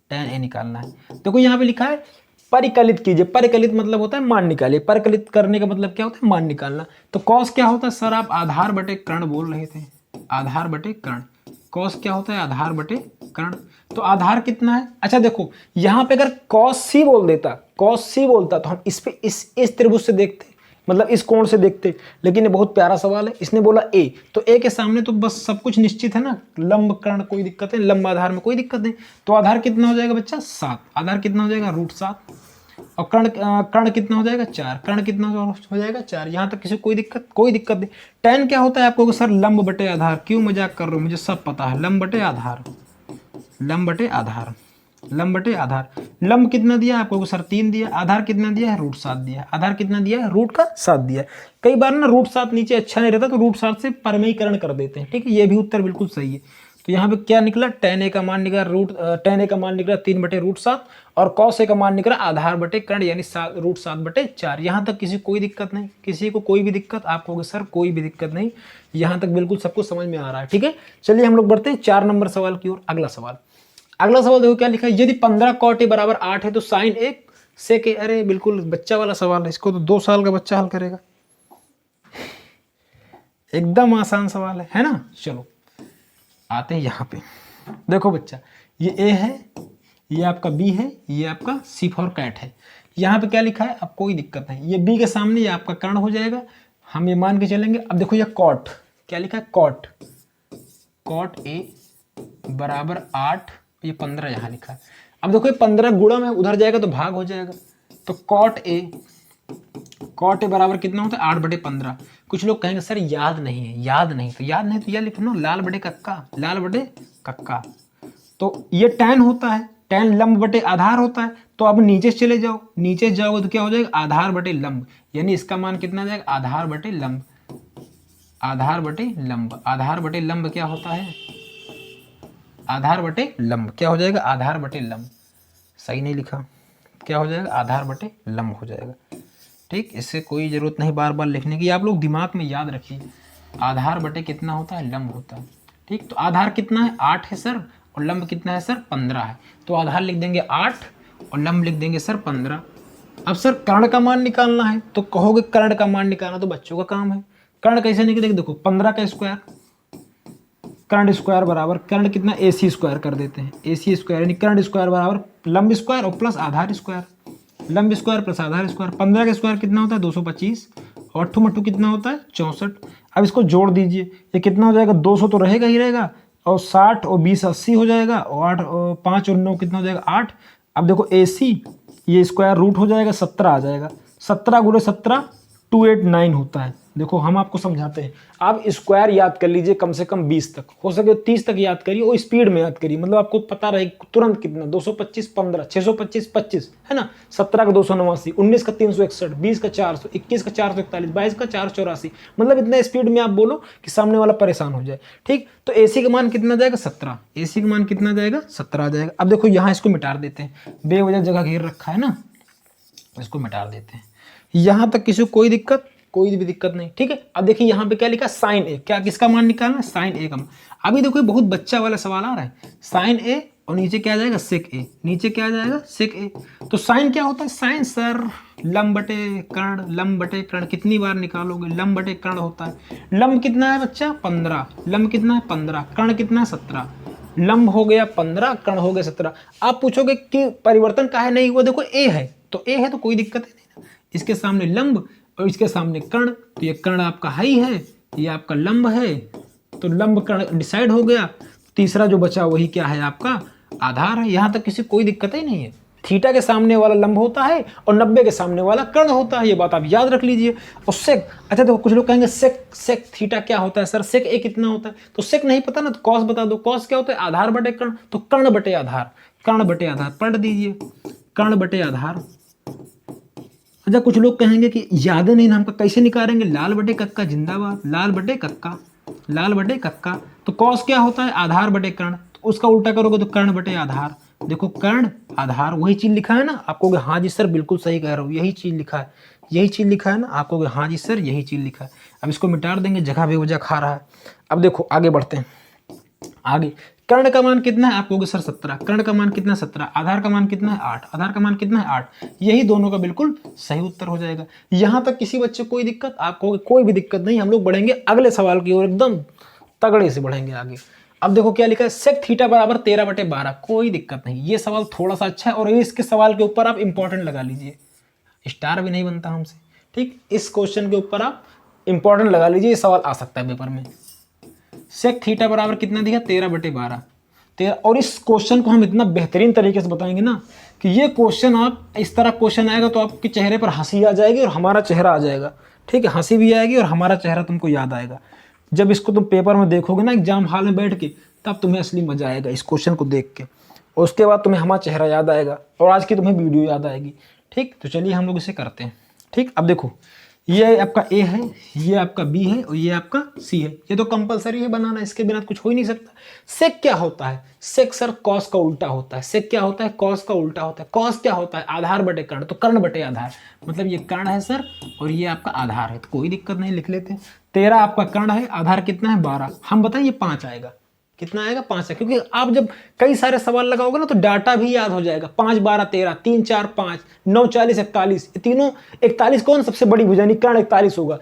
टैन ए निकालना है। देखो यहाँ पे लिखा है परिकलित कीजिए, परिकलित मतलब होता है मान निकालिए, परिकलित करने का मतलब क्या होता है मान निकालना। तो कॉस क्या होता है सर, आप आधार बटे कर्ण बोल रहे थे, आधार बटे कर्ण, कॉस क्या होता है आधार बटे कर्ण, तो आधार कितना है। अच्छा देखो यहाँ पे अगर कॉस सी बोल देता, कॉस सी बोलता तो हम इस पे इस त्रिभुज से देखते, मतलब इस कोण से देखते, लेकिन ये बहुत प्यारा सवाल है, इसने बोला ए, तो ए के सामने तो बस सब कुछ निश्चित है ना, लंब कर्ण कोई दिक्कत है, लंब आधार में कोई दिक्कत नहीं, तो आधार कितना हो जाएगा बच्चा 7, आधार कितना हो जाएगा √7, और कर्ण कितना हो जाएगा 4, कर्ण कितना हो जाएगा 4, यहाँ तक किसी को कोई दिक्कत नहीं। टैन क्या होता है आपको सर लंब बटे आधार, क्यों मजाक कर रहे हो, मुझे सब पता है, लंब बटे आधार, लंब बटे आधार, लंब बटे आधार, लंब कितना दिया आपको सर 3 दिया, आधार कितना दिया है √7 दिया, आधार कितना दिया है √7 दिया। कई बार ना √7 नीचे अच्छा नहीं रहता तो √7 से परमेयीकरण कर देते हैं, ठीक है, ये भी उत्तर बिल्कुल सही है। तो यहाँ पे क्या निकला, टैन ए का मान निकला टैन ए का मान निकला 3/√7, और कॉस ए का मान निकला आधार बटे कर्ण यानी √7/4। यहाँ तक किसी कोई दिक्कत नहीं, किसी को कोई भी दिक्कत, आप कहोगे सर कोई भी दिक्कत नहीं, यहाँ तक बिल्कुल सबको समझ में आ रहा है, ठीक है। चलिए हम लोग बढ़ते हैं 4 नंबर सवाल की ओर। अगला सवाल देखो क्या लिखा है, यदि 15 cot a बराबर 8 है तो साइन 1 sec a, अरे बिल्कुल बच्चा वाला सवाल है, इसको तो 2 साल का बच्चा हल करेगा, एकदम आसान सवाल है ना। चलो आते हैं यहाँ पे, देखो बच्चा ये ए है, ये आपका बी है, ये आपका सी फॉर कैट है। यहाँ पे क्या लिखा है, अब कोई दिक्कत नहीं, ये बी के सामने ये आपका कर्ण हो जाएगा, हम ये मान के चलेंगे। अब देखो ये कॉट, क्या लिखा है, कॉट, कॉट ए बराबर 8, ये 15 यहाँ लिखा है। अब देखो ये 15 गुणा में उधर जाएगा तो भाग हो जाएगा, तो कॉट ए बराबर कितना होता है 8/15। कुछ लोग कहेंगे सर याद नहीं है, याद नहीं, तो याद नहीं तो यह लिखो ना, लाल बटे कक्का, लाल बटे कक्का। तो ये टैन होता है, टैन लंब बटे आधार होता है। तो अब नीचे चले जाओ, नीचे जाओगे तो क्या हो जाएगा, आधार बटे लंब, यानी इसका मान कितना जाएगा, आधार बटे लंब, आधार बटे लंब, आधार बटे लंब क्या होता है, आधार बटे लंब क्या हो जाएगा, आधार बटे लंब, सही नहीं लिखा, क्या हो जाएगा, आधार बटे लंब हो जाएगा। ठीक, इससे कोई ज़रूरत नहीं बार बार लिखने की, आप लोग दिमाग में याद रखिए, आधार बटे कितना होता है, लंब होता है। ठीक, तो आधार कितना है, 8 है सर, और लंब कितना है सर, 15 है। तो आधार लिख देंगे 8 और लंब लिख देंगे सर 15। अब सर कर्ण का मान निकालना है, तो कहोगे कर्ण का मान निकालना तो बच्चों का काम है। कर्ण कैसे निकलेगा, देखो 15 का स्क्वायर, कर्ण स्क्वायर बराबर, कर्ण कितना, AC स्क्वायर कर देते हैं, AC स्क्वायर यानी कर्ण स्क्वायर बराबर लंब स्क्वायर और प्लस आधार स्क्वायर, लंब स्क्वायर प्लस आधार स्क्वायर। 15 का स्क्वायर कितना होता है, 225, और 8 मट्टू कितना होता है, 64। अब इसको जोड़ दीजिए, ये कितना हो जाएगा, 200 तो रहेगा ही रहेगा, और 60 और 20 80 हो जाएगा, और 8 और 5 और 9 कितना हो जाएगा, 8। अब देखो AC ये स्क्वायर रूट हो जाएगा, 17 आ जाएगा, 17 गुणे 17 289 होता है। देखो हम आपको समझाते हैं, आप स्क्वायर याद कर लीजिए कम से कम 20 तक, हो सके 30 तक याद करिए, वो स्पीड में याद करिए, मतलब आपको पता रहे तुरंत कितना, 225 15, 625 25 है ना, 17 का 289, 19 का 361, 20 का 400, 21 का 441, 22 का 484, मतलब इतना स्पीड में आप बोलो कि सामने वाला परेशान हो जाए। ठीक, तो AC का मान कितना जाएगा, 17, AC का मान कितना जाएगा, 17 आ जाएगा। अब देखो यहाँ इसको मिटा देते हैं, बेवजह जगह घेर रखा है ना, इसको मिटा देते हैं। यहाँ तक किसी को कोई दिक्कत, कोई भी दिक्कत नहीं। ठीक है, अब देखिए यहाँ पे क्या लिखा, साइन ए, क्या किसका मान निकालना है, साइन ए का। अभी देखो बहुत बच्चा वाला सवाल आ रहा है, साइन ए और नीचे क्या आ जाएगा, सेक ए, नीचे क्या आ जाएगा, सेक ए। तो साइन क्या होता है, साइन सर लंब बटे कर्ण, लंब बटे कर्ण, कितनी बार निकालोगे, लंब बटे कर्ण होता है। लंब कितना है बच्चा, 15, लंब कितना है 15, कर्ण कितना है 17, लंब हो गया 15, कर्ण हो गया 17। आप पूछोगे कि परिवर्तन काहे नहीं हुआ, देखो ए है तो ए है तो कोई दिक्कत नहीं, इसके सामने लंब और इसके सामने कर्ण, तो ये कर्ण आपका हाई है, ये आपका लंब है, तो लंब कर्ण डिसाइड हो गया। तीसरा जो बचा वही क्या है, आपका आधार है। यहाँ तक किसी कोई दिक्कत ही नहीं है। थीटा के सामने वाला लंब होता है और 90 के सामने वाला कर्ण होता है, ये बात आप याद रख लीजिए। और सेक, अच्छा देखो कुछ लोग कहेंगे सेक थीटा क्या होता है सर, सेक ए कितना होता है, तो सेक नहीं पता ना तो कॉस बता दो। कॉस क्या होता है, आधार बटे कर्ण, तो कर्ण बटे आधार, कर्ण बटे आधार पढ़ दीजिए, कर्ण बटे आधार। अच्छा कुछ लोग कहेंगे कि याद नहीं ना हमको, कैसे निकालेंगे, लाल बटे कक्का जिंदाबाद, लाल बटे कक्का, लाल बटे कक्का। तो कॉस क्या होता है, आधार बटे कर्ण, तो उसका उल्टा करोगे तो कर्ण बटे आधार। देखो कर्ण आधार वही चीज लिखा है ना, आपको हाँ जी सर बिल्कुल सही कह रहा हूँ, यही चीज लिखा है, यही चीज लिखा है ना, आपको हाँ जी सर यही चीज लिखा है। अब इसको मिटा देंगे, जगह बेवजह खा रहा है। अब देखो आगे बढ़ते हैं, आगे कर्ण का मान कितना है, आप कहोगे सर 17, कर्ण का मान कितना है 17, आधार का मान कितना है 8, आधार का मान कितना है 8, यही दोनों का बिल्कुल सही उत्तर हो जाएगा। यहां तक किसी बच्चे को कोई दिक्कत, आप कहोगे कोई भी दिक्कत नहीं, हम लोग बढ़ेंगे अगले सवाल की ओर, एकदम तगड़े से बढ़ेंगे आगे। अब देखो क्या लिखा है, सेक थीटा बराबर 13/12, कोई दिक्कत नहीं, ये सवाल थोड़ा सा अच्छा है और इसके सवाल के ऊपर आप इंपॉर्टेंट लगा लीजिए, स्टार भी नहीं बनता हमसे। ठीक, इस क्वेश्चन के ऊपर आप इंपॉर्टेंट लगा लीजिए, ये सवाल आ सकता है पेपर में। सेक थीटा बराबर कितना दिया, 13/12, 13। और इस क्वेश्चन को हम इतना बेहतरीन तरीके से बताएंगे ना कि ये क्वेश्चन, आप इस तरह क्वेश्चन आएगा तो आपके चेहरे पर हंसी आ जाएगी और हमारा चेहरा आ जाएगा। ठीक है, हंसी भी आएगी और हमारा चेहरा तुमको याद आएगा। जब इसको तुम पेपर में देखोगे ना एग्जाम हॉल में बैठ के, तब तुम्हें असली मजा आएगा इस क्वेश्चन को देख के, और उसके बाद तुम्हें हमारा चेहरा याद आएगा और आज की तुम्हें वीडियो याद आएगी। ठीक, तो चलिए हम लोग इसे करते हैं। ठीक, अब देखो ये आपका ए है, ये आपका बी है और ये आपका सी है, ये तो कंपलसरी है बनाना, इसके बिना कुछ हो ही नहीं सकता। सेक क्या होता है, सेक सर कॉस का उल्टा होता है, सेक क्या होता है, कॉस का उल्टा होता है। कॉस क्या होता है, आधार बटे कर्ण, तो कर्ण बटे आधार, मतलब ये कर्ण है सर और ये आपका आधार है, तो कोई दिक्कत नहीं, लिख लेते हैं। 13 आपका कर्ण है, आधार कितना है 12, हम बताएं ये 5 आएगा, कितना आएगा 5 है, क्योंकि आप जब कई सारे सवाल लगाओगे ना तो डाटा भी याद हो जाएगा। 5 12 13, 3 4 5, 9 40 41, तीनों 41 कौन सबसे बड़ी भुजा, कर्ण 41 होगा।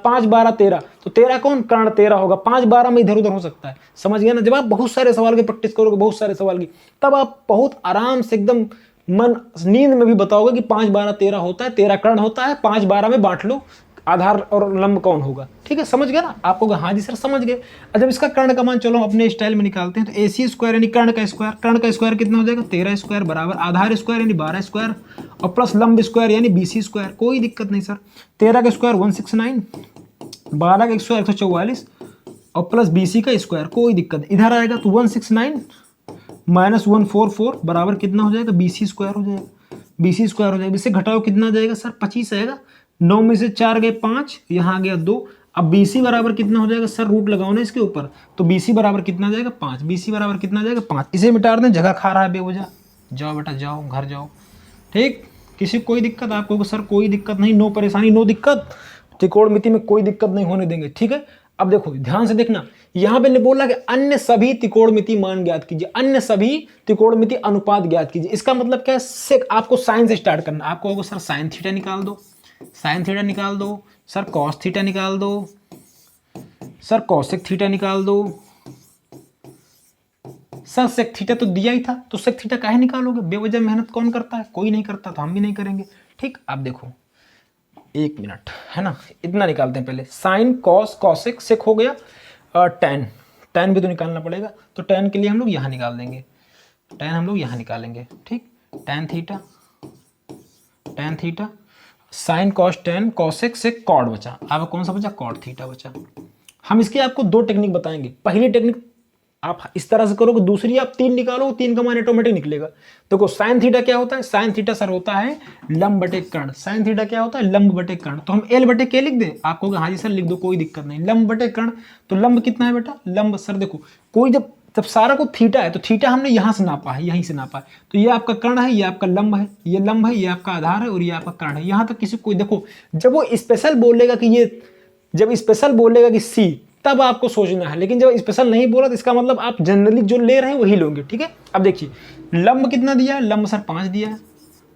5 12 13, तो 13 कौन, कर्ण 13 होगा। 5 12 में इधर उधर हो सकता है, समझ गया ना। जब आप बहुत सारे सवाल की प्रैक्टिस करोगे, बहुत सारे सवाल की, तब आप बहुत आराम से एकदम मन नींद में भी बताओगे कि 5 12 13 होता है, 13 कर्ण होता है, 5 12 में बांट लो, आधार और लंब कौन होगा। ठीक है, समझ गए ना, आपको हाँ जी सर समझ गए। जब इसका कर्ण का मान चलो अपने स्टाइल में निकालते हैं, तो AC स्क्वायर यानी कर्ण का स्क्वायर कितना हो जाएगा 13 स्क्वायर बराबर आधार स्क्वायर यानी 12 स्क्वायर और प्लस लंब स्क्वायर यानी BC स्क्वायर। कोई दिक्कत नहीं सर, 13 का स्क्वायर 169, 12 का स्क्वायर 144 और प्लस BC का स्क्वायर, कोई दिक्कत इधर आएगा तो 169 माइनस 144 बराबर कितना हो जाएगा BC स्क्वायर हो जाएगा, BC स्क्वायर हो जाएगा। इससे घटाओ कितना आ जाएगा सर 25 आएगा, 9 में से 4 गए 5, यहाँ आ गया 2। अब BC बराबर कितना हो जाएगा सर, रूट लगाओ ना इसके ऊपर, तो BC बराबर कितना आ जाएगा 5, BC बराबर कितना आ जाएगा 5। इसे मिटा दें, जगह खा रहा है बेवजह, जाओ बेटा जाओ घर जाओ। ठीक, किसी कोई दिक्कत आपको सर, कोई दिक्कत नहीं, नो परेशानी नो दिक्कत, त्रिकोणमिति में कोई दिक्कत नहीं होने देंगे। ठीक है, अब देखो ध्यान से देखना, यहां पे ने बोला कि अन्य सभी त्रिकोणमिति मान ज्ञात कीजिए, अन्य सभी त्रिकोणमिति अनुपात ज्ञात कीजिए। इसका मतलब क्या है, आपको साइन से स्टार्ट करना। आपको होगा सर साइन थीटा निकाल दो, साइन थीटा निकाल दो, सर कॉस थीटा निकाल दो, सर कॉसेक थीटा निकाल दो, सर सेक थीटा तो दिया ही था, तो सेक थीटा काहे निकालोगे, बेवजह मेहनत कौन करता है, कोई नहीं करता, तो हम भी नहीं करेंगे। ठीक, अब देखो 1 मिनट है ना, इतना निकालते हैं पहले, साइन कॉस कॉसेक सेक हो गया, टेन, टेन भी तो निकालना पड़ेगा, तो टेन के लिए हम लोग यहाँ निकाल देंगे, टेन हम लोग यहाँ निकालेंगे। ठीक, tan theta sine cos ten cosec से कॉड बचा, अब कौन सा बचा, कॉड थीटा बचा। हम इसकी आपको 2 टेक्निक बताएंगे, पहली टेक्निक आप इस तरह से करोगे, दूसरी आप 3 निकालो, 3 का मान ऑटोमेटिक निकलेगा। देखो साइन थीटा क्या होता है, साइन थीटा सर होता है लंब बटे कर्ण, साइन थीटा क्या होता है लंब बटे कर्ण, तो हम L बटे के लिख दें, आपको हाँ जी सर लिख दो कोई दिक्कत नहीं, लंब बटे कर्ण, तो लंब कितना है बेटा, लंब सर देखो कोई जब सारा को थीटा है, तो थीटा हमने यहाँ से नापा है, यहीं से नापा है, तो ये आपका कर्ण है, ये आपका लंब है, ये लंब है, ये आपका आधार है और ये आपका कर्ण है। यहाँ तक किसी कोई देखो, जब वो स्पेशल बोलेगा कि ये, जब स्पेशल बोलेगा कि C, तब आपको सोचना है, लेकिन जब स्पेशल नहीं बोला तो इसका मतलब आप जनरली जो ले रहे हैं वही लोगे। ठीक है, अब देखिए लंब कितना दिया है, लंब सर 5 दिया है,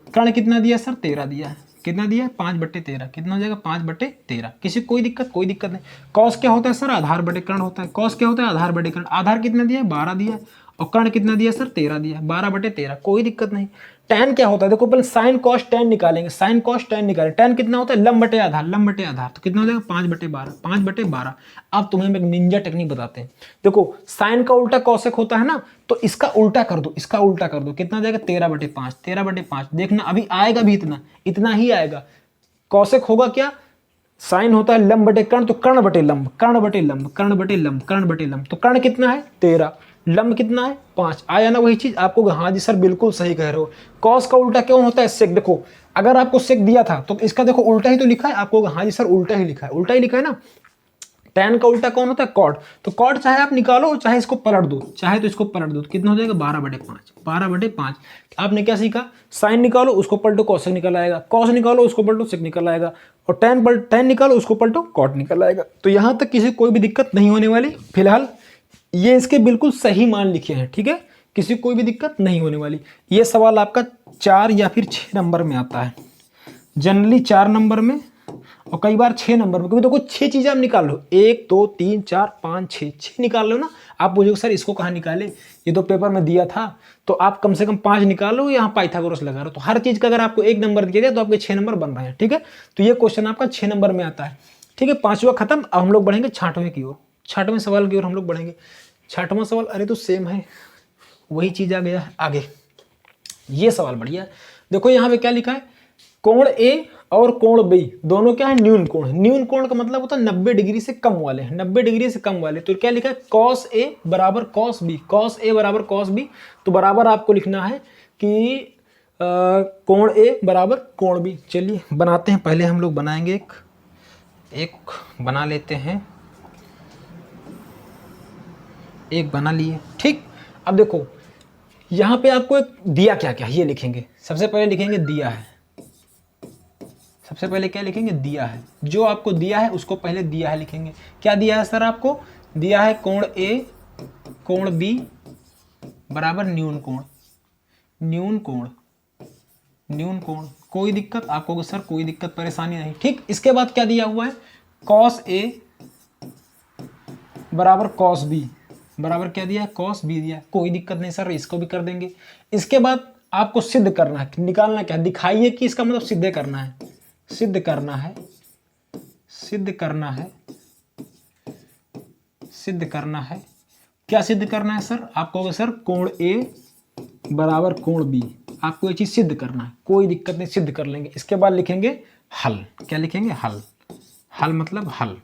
कर्ण कितना दिया सर 13 दिया है, कितना दिया है 5 बटे 13, कितना हो जाएगा 5 बटे 13। किसी कोई दिक्कत नहीं। कॉस क्या होता है सर, आधार बटे कर्ण होता है, कॉस क्या होता है आधार बटे कर्ण, आधार कितना दिया है 12 दिया है और कर्ण कितना दिया सर 13 दिया है, 12 बटे 13, कोई दिक्कत नहीं। टेन क्या होता है, देखो पहले साइन कॉस टेन निकालेंगे, साइन कॉस टेन निकालें, टेन कितना होता है लंब बटे आधार, लंब बटे आधार, तो कितना हो जाएगा 5 बटे 12, 5 बटे 12। अब तुम्हें हम एक निंजा टेक्निक बताते हैं, देखो साइन का उल्टा कॉसेक होता है ना, तो इसका उल्टा कर दो, इसका उल्टा कर दो, कितना हो जाएगा 13 बटे 5, 13 बटे 5, देखना अभी आएगा भी इतना ही आएगा। कॉसेक होगा क्या, साइन होता है लंब बटे कर्ण, तो कर्ण बटे लंब, कर्ण बटे लंब, कर्ण बटे लंब, कर्ण बटे लंब, तो कर्ण कितना है 13, लंब कितना है 5, आया ना वही चीज आपको, हाँ जी सर बिल्कुल सही कह रहे हो। कॉस का उल्टा क्यों होता है सेक, देखो अगर आपको सेक दिया था तो इसका देखो उल्टा ही तो लिखा है, आपको हाँ जी सर उल्टा ही लिखा है, उल्टा ही लिखा है ना। टेन का उल्टा कौन होता है कॉड, तो कॉड चाहे आप निकालो चाहे इसको पलट दो, चाहे तो इसको पलट दो, तो कितना हो जाएगा 12 बटे 5, 12 बटे 5। आपने क्या सीखा, साइन निकालो उसको पलटो कॉसेक निकल आएगा, कॉस निकालो उसको पलटो सेक निकल आएगा, और टेन निकालो उसको पलटो कॉट निकल आएगा। तो यहाँ तक किसी कोई भी दिक्कत नहीं होने वाली, फिलहाल ये इसके बिल्कुल सही मान लिखे हैं। ठीक है, किसी कोई भी दिक्कत नहीं होने वाली। ये सवाल आपका 4 या फिर 6 नंबर में आता है, जनरली 4 नंबर में और कई बार 6 नंबर में, क्योंकि देखो 6 चीजें आप निकाल लो, 1 2 3 4 5 6 निकाल लो ना। आप पूछोगे सर इसको कहाँ निकाले, ये तो पेपर में दिया था, तो आप कम से कम 5 निकालो, यहाँ पाइथागोरस लगा रहे हो, तो हर चीज का अगर आपको 1 नंबर दिया जाए तो आपके 6 नंबर बन रहे हैं। ठीक है, तो ये क्वेश्चन आपका 6 नंबर में आता है। ठीक है, 5वां खत्म, अब हम लोग बढ़ेंगे 6वें की ओर, 6वें सवाल की ओर हम लोग बढ़ेंगे। 6वां सवाल, अरे तो सेम है, वही चीज आ गया है आगे। ये सवाल बढ़िया है, देखो यहाँ पे क्या लिखा है, कोण ए और कोण बी दोनों क्या है न्यून कोण है। न्यून कोण का मतलब होता है 90 डिग्री से कम वाले, 90 डिग्री से कम वाले। तो क्या लिखा है, कॉस ए बराबर कॉस बी, कॉस ए बराबर कॉस बी, तो बराबर आपको लिखना है कि कोण ए बराबर कोण बी। चलिए बनाते हैं, पहले हम लोग बनाएंगे एक बना लेते हैं, एक बना लिए। ठीक, अब देखो यहाँ पे आपको एक दिया क्या क्या ये लिखेंगे, सबसे पहले लिखेंगे दिया है, सबसे पहले क्या लिखेंगे दिया है, जो आपको दिया है उसको पहले दिया है लिखेंगे। क्या दिया है सर, आपको दिया है कोण ए कोण बी बराबर न्यून कोण, न्यून कोण, न्यून कोण। कोई दिक्कत आपको सर, कोई दिक्कत परेशानी नहीं। ठीक, इसके बाद क्या दिया हुआ है, कॉस ए बराबर कॉस बी बराबर क्या दिया है, कॉस बी दिया है, कोई दिक्कत नहीं सर, इसको भी कर देंगे। इसके बाद आपको सिद्ध करना है, निकालना क्या है, दिखाइए कि इसका मतलब सिद्ध करना है, सिद्ध करना है, सिद्ध करना है, सिद्ध करना है। क्या सिद्ध करना है सर? आप कहोगे सर कोण ए बराबर कोण बी, आपको ये चीज सिद्ध करना है, कोई दिक्कत नहीं, सिद्ध कर लेंगे। इसके बाद लिखेंगे हल। क्या लिखेंगे? हल। हल मतलब हल।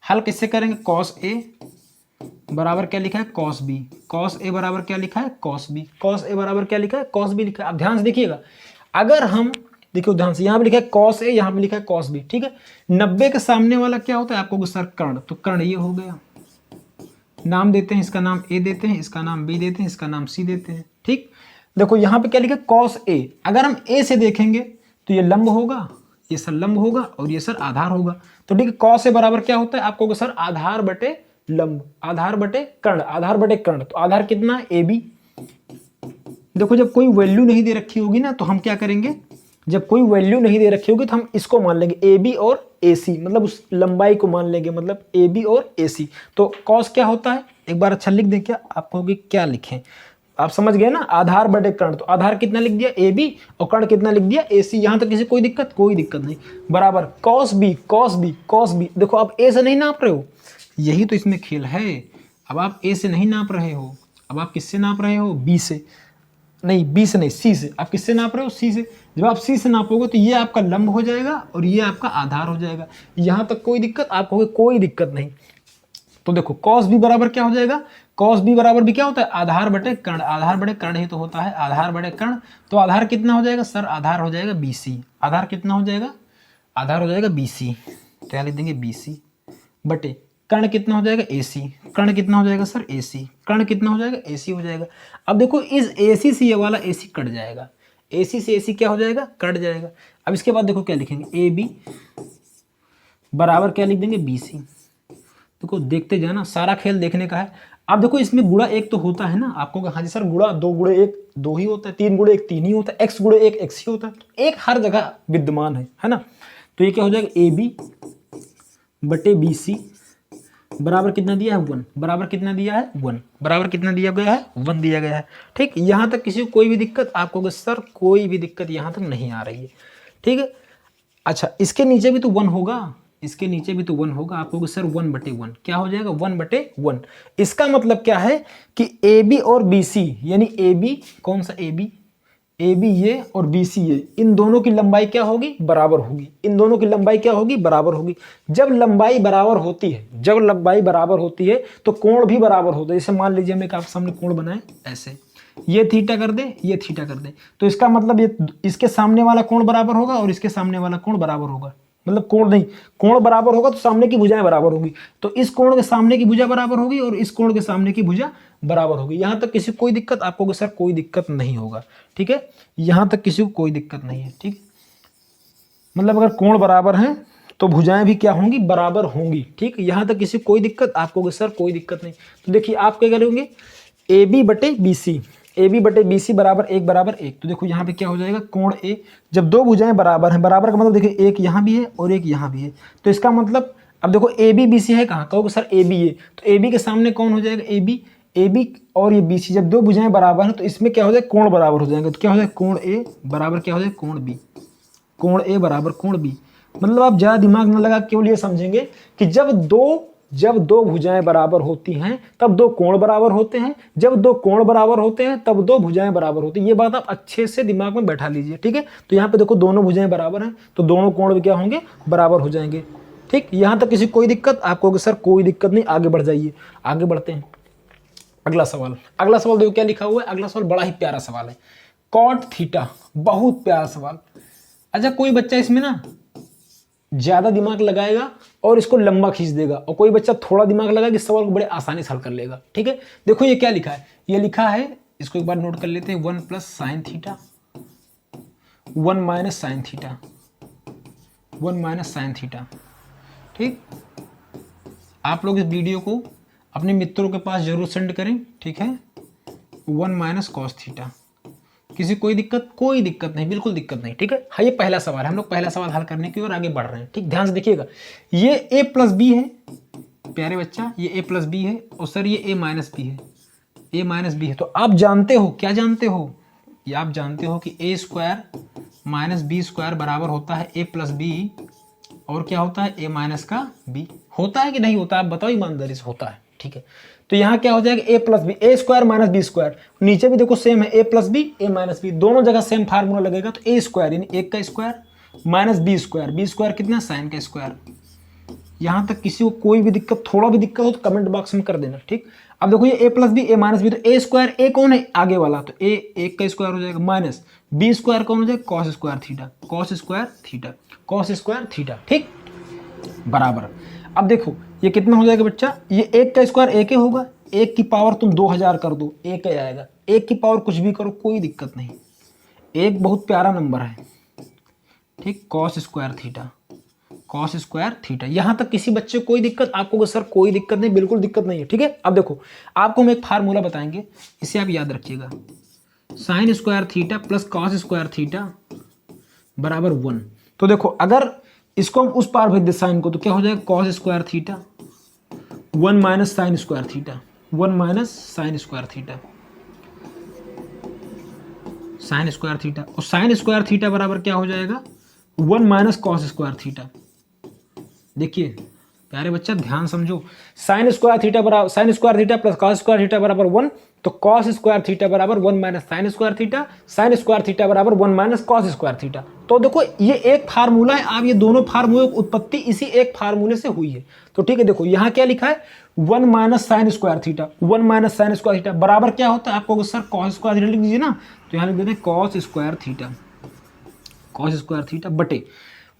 हल किससे करेंगे? कॉस ए बराबर क्या लिखा है? Cos B. कॉस ए बराबर क्या लिखा है? Cos B. कॉस ए बराबर क्या लिखा है? कॉस बी लिखा है। अब ध्यान से देखिएगा, अगर हम देखिए ध्यान से, यहाँ पे लिखा है कॉस ए, यहाँ पे लिखा है कॉस बी, ठीक है। 90 के सामने वाला क्या होता है? आपको सर कर्ण, तो कर्ण ये हो गया, नाम देते हैं, इसका नाम ए देते हैं, इसका नाम बी देते हैं, इसका नाम सी देते हैं, ठीक। देखो यहाँ पे क्या लिखा है? Cos A. अगर हम ए से देखेंगे तो ये लंब होगा, ये सर लंब होगा और ये सर आधार होगा। तो ठीक है, कॉस ए बराबर क्या होता है? आपको सर आधार बटे लंब, आधार बटे कर्ण, आधार बटे कर्ण। तो आधार कितना है? A B. देखो जब कोई वैल्यू नहीं दे रखी होगी ना तो हम क्या करेंगे, जब कोई वैल्यू नहीं दे रखी होगी तो हम इसको मान लेंगे ए बी और ए सी, मतलब उस लंबाई को मान लेंगे, मतलब ए बी और ए सी। तो कॉस क्या होता है? एक बार अच्छा लिख दें क्या? आप कहोगे क्या लिखें? आप समझ गए ना, आधार बटे कर्ण। तो आधार कितना लिख दिया? ए बी, और कर्ण कितना लिख दिया? ए सी। यहां तक किसी कोई दिक्कत? कोई दिक्कत नहीं। बराबर cos B, cos B, cos B. देखो आप ए से नहीं नाप रहे हो, यही तो इसमें खेल है। अब आप ए से नहीं नाप रहे हो, अब आप किससे नाप रहे हो? बी से, नहीं बी से नहीं, सी से। आप किससे नाप रहे हो? सी से। जब आप सी से नापोगे तो ये आपका लंब हो जाएगा और ये आपका आधार हो जाएगा। यहां तक कोई दिक्कत? आप कहोगे कोई दिक्कत नहीं। तो देखो कॉस बी बराबर क्या हो जाएगा? कॉस बी बराबर भी क्या होता है? आधार बटे कर्ण। आधार बटे कर्ण ही तो होता है, आधार बटे कर्ण। तो आधार कितना हो जाएगा सर? आधार हो जाएगा बी सी। आधार कितना हो जाएगा? आधार हो जाएगा बी सी। क्या लिख देंगे? बी सी बटे कर्ण कितना हो जाएगा? ए सी। कर्ण कितना हो जाएगा सर? ए सी। कर्ण कितना हो जाएगा? ए सी हो जाएगा। अब देखो इस ए सी से ये वाला ए सी कट जाएगा, ए सी से ए सी क्या हो जाएगा? कट जाएगा। अब इसके बाद देखो क्या लिखेंगे? ए बी बराबर क्या लिख देंगे? B C. देखो देखते जाना, सारा खेल देखने का है। अब देखो इसमें गुणा एक तो होता है ना, आपको हाँ जी सर गुणा दो गुणे एक दो ही होता है, तीन गुणे एक तीन ही होता है, एक्स गुणे एक एक्स ही होता है, तो एक हर जगह विद्यमान है ना। तो ये क्या हो जाएगा? ए बी बटे बी सी बराबर कितना दिया है? 1। बराबर कितना दिया है? 1। बराबर कितना दिया गया है? 1 दिया गया है, ठीक। यहां तक किसी को कोई भी दिक्कत? आपको सर कोई भी दिक्कत यहां तक नहीं आ रही है, ठीक है। अच्छा इसके नीचे भी तो 1 होगा, इसके नीचे भी तो 1 होगा। आपको सर 1 बटे 1 क्या हो जाएगा? 1 बटे 1। इसका मतलब क्या है कि ए बी और बी सी, यानी ए बी कौन सा? ए बी, ए बी ये और बी सी ये, इन दोनों की लंबाई क्या होगी? बराबर होगी। इन दोनों की लंबाई क्या होगी? बराबर होगी। जब लंबाई बराबर होती है, जब लंबाई बराबर होती है तो कोण भी बराबर होता है। जैसे मान लीजिए हम एक आपके सामने कोण बनाए ऐसे, ये थीटा कर दे, ये थीटा कर दे, तो इसका मतलब ये इसके सामने वाला कोण बराबर होगा और इसके सामने वाला कोण बराबर होगा। मतलब कोण नहीं, कोण बराबर होगा तो सामने की भुजाएं बराबर होगी। तो इस कोण के सामने की भुजा बराबर होगी और इस कोण के सामने की भुजा बराबर होगी। यहां तक किसी को कोई दिक्कत? आपको सर कोई दिक्कत नहीं होगा, ठीक है। यहां तक किसी को कोई दिक्कत नहीं है, ठीक। मतलब अगर कोण बराबर हैं तो भुजाएं भी क्या होंगी? बराबर होंगी, ठीक। यहां तक किसी को कोई दिक्कत? आपको सर कोई दिक्कत नहीं। तो देखिए आप क्या करेंगे? ए बी बटे बी सी, ए बी बटे बी सी बराबर 1 बराबर 1। तो देखो यहाँ पे क्या हो जाएगा? कोण ए, जब दो भुजाएं बराबर हैं, बराबर का मतलब देखिए एक यहाँ भी है और एक यहाँ भी है, तो इसका मतलब अब देखो ए बी बी सी है कहाँ? कहोगे सर ए बी ए, तो ए बी के सामने कौन हो जाएगा? ए बी, ए बी और ये बी सी, जब दो भुजाएं बराबर हैं तो इसमें क्या हो जाएगा? कोण बराबर हो जाएंगे। तो क्या हो जाएगा? कोण ए बराबर क्या हो जाएगा? कोण बी। कोण ए बराबर कोण बी। मतलब आप ज्यादा दिमाग न लगा, केवल ये समझेंगे कि जब दो भुजाएं बराबर होती हैं तब दो कोण बराबर होते हैं, जब दो कोण बराबर होते हैं तब दो भुजाएं बराबर होती हैं। ये बात आप अच्छे से दिमाग में बैठा लीजिए, ठीक है। तो यहाँ पे देखो दोनों भुजाएं बराबर हैं तो दोनों कोण भी क्या होंगे? बराबर हो जाएंगे, ठीक। यहाँ तक किसी कोई दिक्कत? आपको सर कोई दिक्कत नहीं, आगे बढ़ जाइए। आगे बढ़ते हैं, अगला सवाल। अगला सवाल देखो क्या लिखा हुआ है। अगला सवाल बड़ा ही प्यारा सवाल है, कॉट थीटा। बहुत प्यारा सवाल। अच्छा कोई बच्चा इसमें ना ज्यादा दिमाग लगाएगा और इसको लंबा खींच देगा, और कोई बच्चा थोड़ा दिमाग लगाएगा इस सवाल को बड़े आसानी से हल कर लेगा, ठीक है। देखो ये क्या लिखा है, ये लिखा है, इसको एक बार नोट कर लेते हैं, 1 plus sine theta 1 minus sine theta 1 minus sine theta, ठीक। आप लोग इस वीडियो को अपने मित्रों के पास जरूर सेंड करें, ठीक है। 1 माइनस कॉस थीटा। किसी कोई दिक्कत? कोई दिक्कत नहीं, बिल्कुल दिक्कत नहीं, ठीक है। हाँ ये पहला सवाल है, हम लोग पहला सवाल हल करने की ओर आगे बढ़ रहे हैं, ठीक। ध्यान से देखिएगा, ये a प्लस बी है प्यारे बच्चा, ये a प्लस बी है, और सर ये a माइनस बी है, a माइनस बी है। तो आप जानते हो, क्या जानते हो? ये आप जानते हो कि ए स्क्वायर माइनस बी स्क्वायर बराबर होता है ए प्लस बी, और क्या होता है ए माइनस का बी। होता है कि नहीं होता, आप बताओ ईमानदारी से। होता है, ठीक है। तो यहाँ क्या हो जाएगा, ए प्लस बी, ए स्क्वायर माइनस बी स्क्वायर, नीचे भी देखो सेम है, ए प्लस बी ए माइनस बी, दोनों जगह सेम फार्मूला लगेगा। तो ए स्क्वायर यानी एक का स्क्वायर माइनस बी स्क्वायर कितना, साइन का स्क्वायर। यहाँ तक किसी को कोई भी दिक्कत, थोड़ा भी दिक्कत हो तो कमेंट बॉक्स में कर देना, ठीक। अब देखो ये ए प्लस बी ए माइनस बी, तो ए स्क्वायर ए कौन है, आगे वाला, तो ए एक का स्क्वायर हो जाएगा, माइनस बी स्क्वायर कौन हो जाएगा, cos square theta, cos square theta, cos square theta, ठीक, बराबर। अब देखो ये कितना हो जाएगा बच्चा, ये एक का स्क्वायर एक ही होगा, एक की पावर तुम 2000 कर दो एक ही आएगा, एक की पावर कुछ भी करो कोई दिक्कत नहीं, एक बहुत प्यारा नंबर है, ठीक। Cos square theta, cos square theta, यहां तक किसी बच्चे को कोई दिक्कत, आपको सर कोई दिक्कत नहीं, बिल्कुल दिक्कत नहीं है, ठीक है। अब देखो आपको हम एक फार्मूला बताएंगे, इसे आप याद रखिएगा, sine square theta plus cos square theta बराबर 1। तो देखो अगर इसको हम उस पार भेज दे साइन को, तो क्या हो जाएगा, cos square theta 1 minus sine square theta, 1 minus sine square theta, sine square theta, और साइन स्क्वायर थीटा बराबर क्या हो जाएगा, 1 माइनस कॉस स्क्वायर थीटा। देखिए प्यारे बच्चा ध्यान समझो, साइन स्क्वायर थीटा बराबर, sine square theta plus cos square theta बराबर 1, तो कॉस स्क्वायर थीटा बराबर 1 minus sine square theta, sine square theta बराबर 1 माइनस कॉस स्क्वायर थीटा। तो देखो ये एक फार्मूला है, आप ये दोनों फार्मूले की उत्पत्ति इसी एक फार्मूले से हुई है। तो ठीक है, देखो यहाँ क्या लिखा है, 1 minus sine square theta, 1 minus sine square theta बराबर क्या होता है, आपको सर कॉस स्क्वायर थीटा लिख दीजिए ना, तो यहाँ लिख देते हैं cos square theta, cos square theta बटे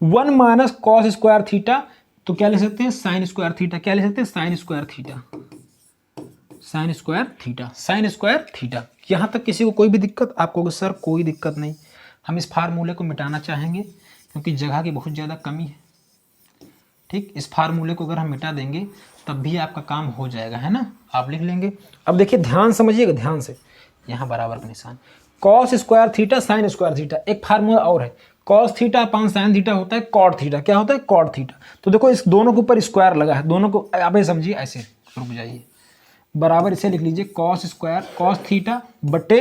1 माइनस कॉस स्क्वायर थीटा, तो क्या लिख सकते हैं, साइन स्क्वायर थीटा, क्या लिख सकते हैं, sine square theta, sine square theta, sine square theta. यहां तक किसी को कोई भी दिक्कत, आपको सर कोई दिक्कत नहीं, हम इस फार्मूले को मिटाना चाहेंगे क्योंकि जगह की बहुत ज़्यादा कमी है, ठीक। इस फार्मूले को अगर हम मिटा देंगे तब भी आपका काम हो जाएगा, है ना, आप लिख लेंगे। अब देखिए ध्यान समझिएगा, ध्यान से, यहाँ बराबर का निशान, cos square theta sine square theta, एक फार्मूला और है, cos theta upon sine theta होता है कॉट थीटा, क्या होता है, कॉट थीटा। तो देखो इस दोनों के ऊपर स्क्वायर लगा है, दोनों को आप ये समझिए ऐसे, रुक जाइए, बराबर इसे लिख लीजिए, कॉस स्क्वायर कॉस थीटा बटे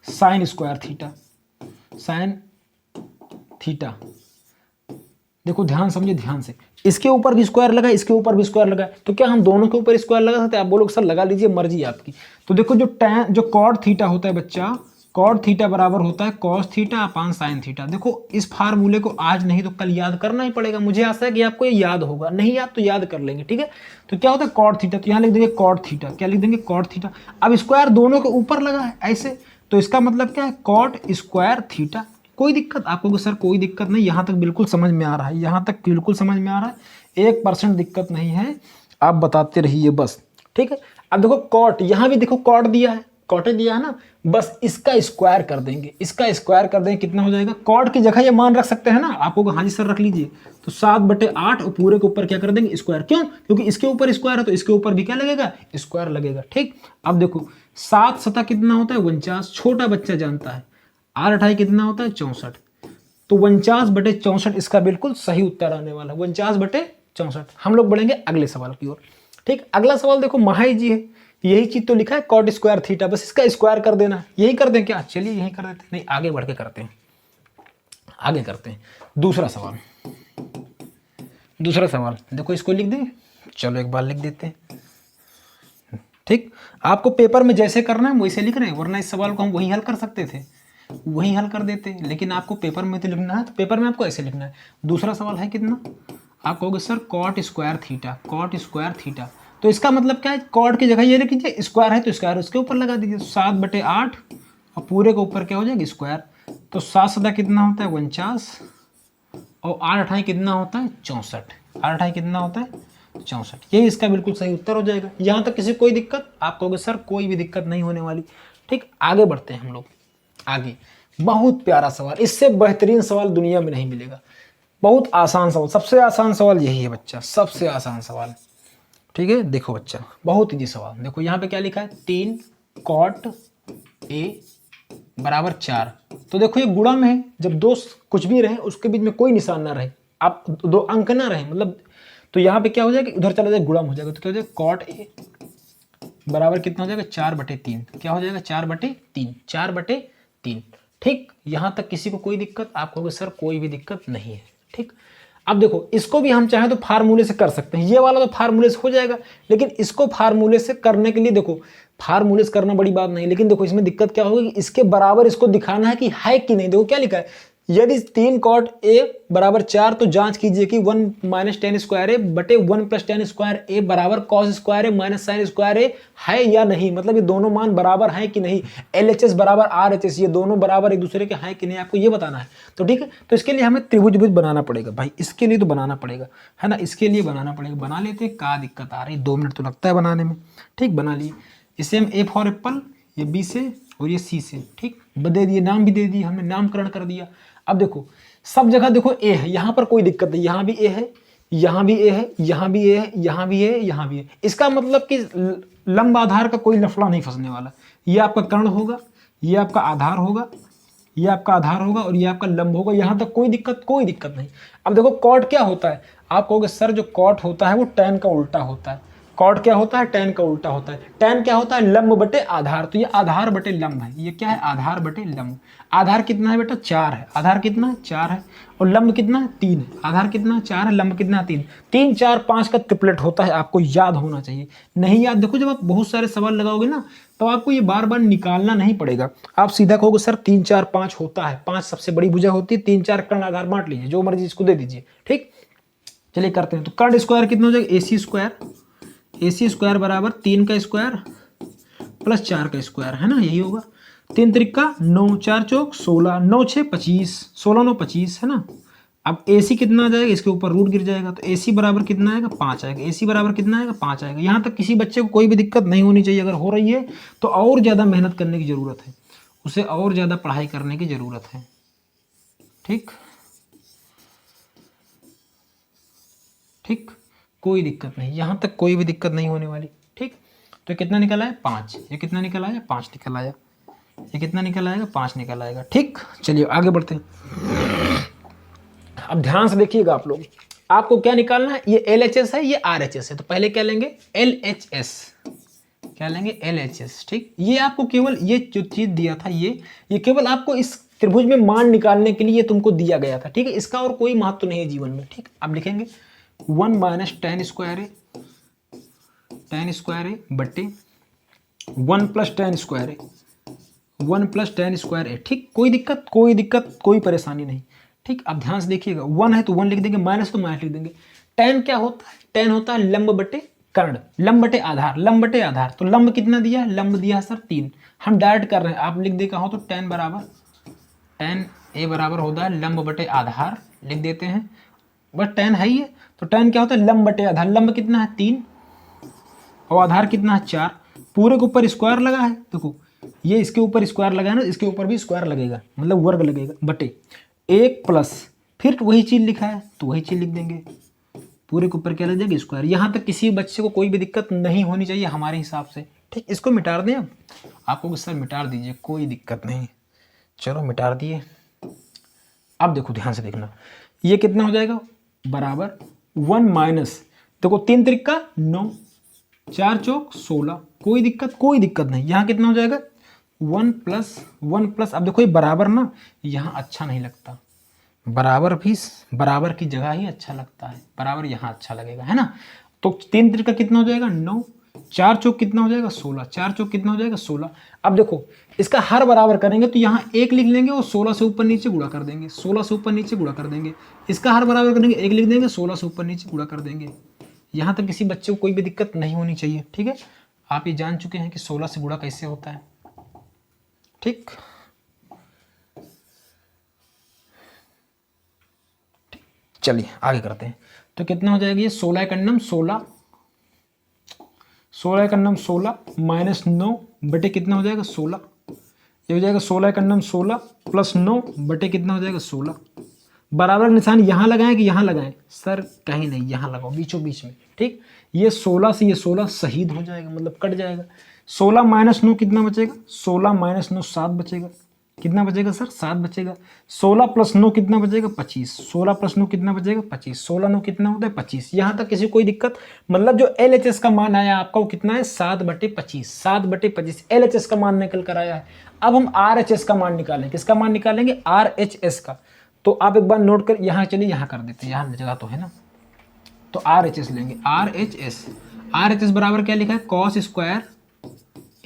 sine square theta, sine theta. देखो ध्यान समझिए, ध्यान से, इसके ऊपर भी स्क्वायर लगा, इसके ऊपर भी स्क्वायर लगा, तो क्या हम दोनों के ऊपर स्क्वायर लगा सकते हैं, आप बोलोगे सर लगा लीजिए, मर्जी आपकी। तो देखो जो टैन, जो कॉट थीटा होता है बच्चा, कॉट थीटा बराबर होता है cos theta upon sine theta. देखो इस फार्मूले को आज नहीं तो कल याद करना ही पड़ेगा, मुझे आशा है कि आपको ये याद होगा, नहीं याद तो याद कर लेंगे, ठीक है। तो क्या होता है कॉट थीटा, तो यहाँ लिख देंगे कॉट थीटा, क्या लिख देंगे, कॉट थीटा। अब स्क्वायर दोनों के ऊपर लगा है ऐसे, तो इसका मतलब क्या है, कॉट स्क्वायर थीटा। कोई दिक्कत आपको सर, कोई दिक्कत नहीं, यहाँ तक बिल्कुल समझ में आ रहा है, यहाँ तक बिल्कुल समझ में आ रहा है, 1% दिक्कत नहीं है, आप बताते रहिए बस, ठीक है। अब देखो कॉट, यहाँ भी देखो कॉट दिया है, कॉटे दिया है ना, बस इसका स्क्वायर कर देंगे, इसका स्क्वायर कर देंगे, कितना हो जाएगा, कॉट की जगह ये मान रख सकते हैं ना, आपको हाँ जी सर रख लीजिए, तो 7/8 और पूरे के ऊपर क्या कर देंगे, स्क्वायर। क्यों, क्योंकि इसके ऊपर स्क्वायर है तो इसके ऊपर भी क्या लगेगा, स्क्वायर लगेगा, ठीक। अब देखो 7 सतह कितना होता है, 49, छोटा बच्चा जानता है, 8 अठाई कितना होता है, 64, तो 49/64 इसका बिल्कुल सही उत्तर आने वाला है, 49/64। हम लोग बढ़ेंगे अगले सवाल की ओर, ठीक। अगला सवाल देखो महाई जी है, यही चीज तो लिखा है कॉट स्क्वायर थीटा, बस इसका स्क्वायर कर देना, यही कर दें क्या, चलिए यही कर देते हैं, नहीं आगे बढ़ के करते हैं, आगे करते हैं। दूसरा सवाल, दूसरा सवाल देखो, इसको लिख दें, चलो एक बार लिख देते हैं, ठीक। आपको पेपर में जैसे करना है वैसे लिख रहे हैं, वरना इस सवाल को हम वही हल कर सकते थे, वही हल कर देते, लेकिन आपको पेपर में तो लिखना है, तो पेपर में आपको ऐसे लिखना है। दूसरा सवाल है कितना, आप कहोगे sir cot square theta, cot square theta, तो इसका मतलब क्या है, कॉट की जगह ये लिख लीजिए, स्क्वायर है तो स्क्वायर उसके ऊपर लगा दीजिए, 7/8 और पूरे के ऊपर क्या हो जाएगा, स्क्वायर। तो 7 सदा कितना होता है, 49, और 8 अठाई कितना होता है, 64, 8 अठाई कितना होता है, 64, यही इसका बिल्कुल सही उत्तर हो जाएगा। यहाँ तक किसी कोई दिक्कत, आप कहोगे सर कोई भी दिक्कत नहीं होने वाली, ठीक। आगे बढ़ते हैं हम लोग, आगे बहुत प्यारा सवाल, इससे बेहतरीन सवाल दुनिया में नहीं मिलेगा, बहुत आसान सवाल, सबसे आसान सवाल यही है बच्चा, सबसे आसान सवाल, ठीक है। देखो बच्चा बहुत इजी सवाल, देखो यहाँ पे क्या लिखा है, 3 कॉट ए बराबर 4, तो देखो ये गुणा में है, जब दो कुछ भी रहे उसके बीच में कोई निशान ना रहे, आप 2 अंक ना रहे, मतलब तो यहाँ पे क्या हो जाएगा, उधर चला जाएगा, गुणा हो जाएगा, तो क्या हो जाएगा, कॉट ए बराबर कितना हो जाएगा, 4/3, क्या हो जाएगा, 4/3, 4/3, ठीक, यहां तक किसी को कोई दिक्कत? आप कहोगे सर कोई भी दिक्कत नहीं है। ठीक, अब देखो इसको भी हम चाहें तो फार्मूले से कर सकते हैं, ये वाला तो फार्मूले से हो जाएगा, लेकिन इसको फार्मूले से करने के लिए देखो फार्मूले से करना बड़ी बात नहीं, लेकिन देखो इसमें दिक्कत क्या होगी कि इसके बराबर इसको दिखाना है कि है कि नहीं। देखो क्या लिखा है, यदि 3 cot a बराबर 4 तो जांच कीजिए कि 1 - tan स्क्वायर ए बटे 1 + tan स्क्वायर ए बराबर cos स्क्वायर ए माइनस sin स्क्वायर ए है या नहीं। मतलब ये दोनों मान बराबर हैं कि नहीं, LHS बराबर RHS, ये दोनों बराबर एक दूसरे के हैं कि नहीं, आपको ये बताना है। तो ठीक है, तो इसके लिए हमें त्रिभुज बनाना पड़ेगा भाई, इसके लिए तो बनाना पड़ेगा, है ना, इसके लिए बनाना पड़ेगा। बना लेते हैं, क्या दिक्कत आ रही है, 2 मिनट तो लगता है बनाने में। ठीक, बना लिए। इसे हम A फॉर एप्पल, ये B से और ये C से, ठीक, दे दिए, नाम भी दे दिए, हमने नामकरण कर दिया। अब देखो सब जगह देखो A है, यहां पर कोई दिक्कत नहीं, यहां भी A है, यहां भी A है, यहां भी A है, यहां भी A है, यहां भी है। इसका मतलब कि लंब आधार का कोई लफड़ा नहीं फंसने वाला। ये आपका कर्ण होगा, ये आपका आधार होगा, ये आपका आधार होगा और ये आपका लंब होगा, यहां तक कोई दिक्कत नहीं। अब देखो कॉट क्या होता है, आप कहोगे सर जो कॉट होता है वो टैन का उल्टा होता है। कॉट क्या होता है, टैन का उल्टा होता है। टैन क्या होता है, लंब बटे आधार, तो ये आधार बटे लंब है। ये क्या है, आधार बटे लंब। आधार कितना है बेटा, 4 है। आधार कितना है, 4 है। और लंब कितना है, 3 है। आधार कितना है, 4 है, लंब कितना है, 3। 3 4 5 का ट्रिपलेट होता है, आपको याद होना चाहिए। नहीं याद, देखो जब आप बहुत सारे सवाल लगाओगे ना तो आपको ये बार बार निकालना नहीं पड़ेगा। आप सीधा कहोगे सर 3 4 5 होता है, 5 सबसे बड़ी भुजा होती है, 3 4 कर्ण आधार बांट लीजिए, जो मर्जी इसको दे दीजिए। ठीक, चलिए करते हैं। तो कर्ण स्क्वायर कितना हो जाएगा, AC स्क्वायर, AC स्क्वायर बराबर 3 का स्क्वायर प्लस 4 का स्क्वायर, है ना, यही होगा। 3 त्रिका 9, 4 चौक 16, 9 6 25, 16 9 25, है ना। अब AC कितना आ जाएगा, इसके ऊपर रूट गिर जाएगा, तो AC बराबर कितना आएगा, 5 आएगा। AC बराबर कितना आएगा, 5 आएगा। यहाँ तक किसी बच्चे को कोई भी दिक्कत नहीं होनी चाहिए। अगर हो रही है तो और ज़्यादा मेहनत करने की ज़रूरत है, उसे और ज़्यादा पढ़ाई करने की ज़रूरत है। ठीक ठीक, कोई दिक्कत नहीं, यहाँ तक कोई भी दिक्कत नहीं होने वाली। ठीक, तो कितना निकल आया, 5। ये कितना निकल आया, 5 निकल आया। ये कितना निकल आएगा, 5 निकल आएगा। ठीक, चलिए आगे बढ़ते हैं। अब ध्यान से देखिएगा आप लोग, आपको क्या निकालना है, ये LHS है, ये RHS है, तो पहले क्या लेंगे, LHS, क्या लेंगे, LHS। ठीक, ये आपको केवल ये जो चीज दिया था ये केवल आपको इस त्रिभुज में मान निकालने के लिए तुमको दिया गया था। ठीक है, इसका और कोई महत्व नहीं है जीवन में। ठीक, अब लिखेंगे 1 - tan स्क्वायर ए, tan स्क्वायर ए बट्टे 1 + tan स्क्वायर ए, 1 + tan स्क्वायर ए। ठीक, कोई दिक्कत कोई परेशानी नहीं। ठीक, अब ध्यान से देखिएगा, 1 है तो 1 लिख देंगे, माइनस तो माइनस लिख देंगे। tan क्या होता है, tan होता है लंब बटे कर्ण, लंब बटे आधार, लंब बटे आधार। तो लंब कितना दिया है, लंब दिया है सर 3। हम डायरेक्ट कर रहे हैं, आप लिख देगा हो तो tan A बराबर होता है लंब बटे आधार, लिख देते हैं, बस tan है ही है। तो tan क्या होता है, लंब बटे आधार। लंब कितना है, 3 और आधार कितना है, 4। पूरे के ऊपर स्क्वायर लगा है, देखो ये इसके ऊपर स्क्वायर लगा है ना, इसके ऊपर भी स्क्वायर लगेगा, मतलब वर्ग लगेगा, बटे 1 प्लस फिर वही चीज लिखा है तो वही चीज लिख देंगे, पूरे के ऊपर क्या लग जाएगा, स्क्वायर। यहाँ तक किसी बच्चे को कोई भी दिक्कत नहीं होनी चाहिए हमारे हिसाब से। ठीक, इसको मिटा दें। अब आपको सर मिटा दीजिए, कोई दिक्कत नहीं, चलो मिटा दिए। अब देखो ध्यान से देखना, ये कितना हो जाएगा, बराबर 1 माइनस, देखो 3 त्रिका 9, 4 चौक 16, कोई दिक्कत नहीं। यहाँ कितना हो जाएगा, 1 प्लस, अब देखो ये बराबर ना यहाँ अच्छा नहीं लगता, बराबर भी बराबर की जगह ही अच्छा लगता है, बराबर यहाँ अच्छा लगेगा, है ना। तो 3 त्रिका कितना हो जाएगा, 9, 4 चौक कितना हो जाएगा, 16, 4 चौक कितना हो जाएगा, 16। अब देखो इसका हर बराबर करेंगे तो यहाँ 1 लिख लेंगे और 16 से ऊपर नीचे गुणा कर देंगे, 16 से ऊपर नीचे गुणा कर देंगे। इसका हर बराबर करेंगे 1 लिख देंगे, 16 से ऊपर नीचे गुणा कर देंगे। यहाँ तक किसी बच्चे को कोई भी दिक्कत नहीं होनी चाहिए। ठीक है, आप ये जान चुके हैं कि 16 से गुणा कैसे होता है। ठीक, चलिए आगे करते हैं। तो कितना हो जाएगा ये, 16 का अन्नम 16, 16 का अन्नम 16 माइनस 9 बटे कितना हो जाएगा, 16। ये हो जाएगा 16 का अन्नम 16 प्लस 9 बटे कितना हो जाएगा, 16। बराबर निशान यहाँ लगाएं कि यहाँ लगाएं, सर कहीं नहीं, यहाँ लगाओ बीचों बीच में। ठीक, ये 16 से ये 16 शहीद हो जाएगा, मतलब कट जाएगा। 16 माइनस 9 कितना बचेगा, 16 माइनस 9 7 बचेगा। कितना बचेगा सर 7 बचेगा। 16 + 9 कितना बचेगा 25। 16 + 9 कितना बचेगा 25। 16 9 कितना होता है 25। यहाँ तक किसी कोई दिक्कत, मतलब जो LHS का मान आया आपका वो कितना है 7/25। 7/25 LHS का मान निकल कर आया है। अब हम RHS का मान निकालें। किसका मान निकालेंगे RHS का। तो आप एक बार नोट कर यहाँ चलिए यहाँ कर देते हैं, यहाँ जगह तो है ना। तो RHS लेंगे। RHS बराबर क्या लिखा है cos square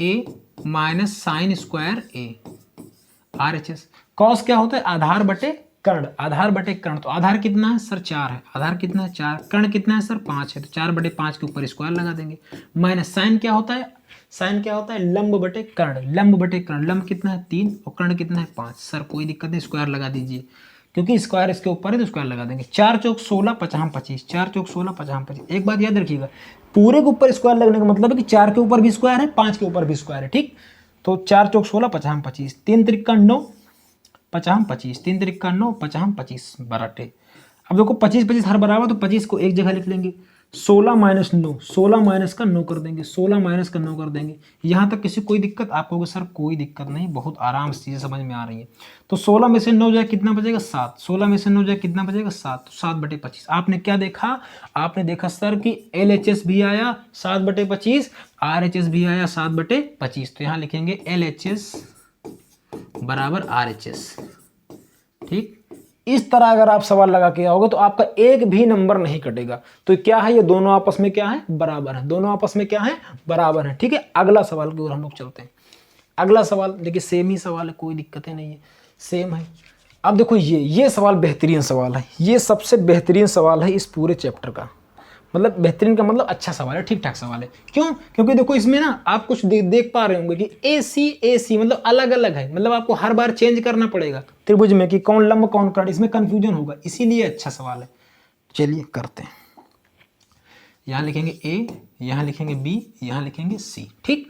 A minus sine square A। RHS cos क्या होता है आधार बटे कर्ण। आधार बटे कर्ण, तो आधार कितना है सर 4 है। आधार कितना है 4, कर्ण कितना है सर 5 है, तो 4/5 के ऊपर स्क्वायर लगा देंगे। माइनस साइन क्या होता है, साइन क्या होता है लंब बटे कर्ण। लंब बटे कर्ण, लंब कितना है 3 और कर्ण कितना है 5। सर कोई दिक्कत नहीं, स्क्वायर लगा दीजिए, क्योंकि स्क्वायर इसके ऊपर है तो स्क्वायर लगा देंगे। 4 चौक 16 55 25। 4 चौक 16 55 25। एक बात याद रखिएगा, पूरे के ऊपर स्क्वायर लगने का मतलब है कि 4 के ऊपर भी स्क्वायर है, 5 के ऊपर भी स्क्वायर है, ठीक। तो 4 चौक 16 55 25। 3 त्रिक 9 55 25। 3 त्रिक 9 55 25 बराटे। अब देखो 25 25 हर बराबर, तो 25 को एक जगह लिख लेंगे। 16 - 9, 16 माइनस का 9 कर देंगे। 16 माइनस का 9 कर देंगे। यहाँ तक किसी कोई दिक्कत आपको होगी सर कोई दिक्कत नहीं, बहुत आराम से चीज़ें समझ में आ रही है। तो 16 में से 9 जाए कितना बचेगा 7। 16 में से 9 जाए कितना बचेगा 7। तो 7/25। आपने क्या देखा, आपने देखा सर कि LHS भी आया 7/25, RHS भी आया 7/25। तो यहाँ लिखेंगे LHS बराबर RHS, ठीक। इस तरह अगर आप सवाल लगा के आओगे तो आपका एक भी नंबर नहीं कटेगा। तो क्या है, ये दोनों आपस में क्या है बराबर है। दोनों आपस में क्या है बराबर है, ठीक है। अगला सवाल की ओर हम लोग चलते हैं। अगला सवाल देखिए सेम ही सवाल है, कोई दिक्कत नहीं है, सेम है। अब देखो ये सवाल बेहतरीन सवाल है, ये सबसे बेहतरीन सवाल है इस पूरे चैप्टर का। मतलब बेहतरीन का मतलब अच्छा सवाल है, ठीक ठाक सवाल है। क्यों, क्योंकि देखो इसमें ना आप कुछ देख पा रहे होंगे कि AC मतलब अलग अलग है, मतलब आपको हर बार चेंज करना पड़ेगा त्रिभुज में कि कौन लंब कौन कर्ण, इसमें कंफ्यूजन होगा, इसीलिए अच्छा सवाल है। चलिए करते हैं। यहाँ लिखेंगे A, यहाँ लिखेंगे B, यहाँ लिखेंगे C, ठीक।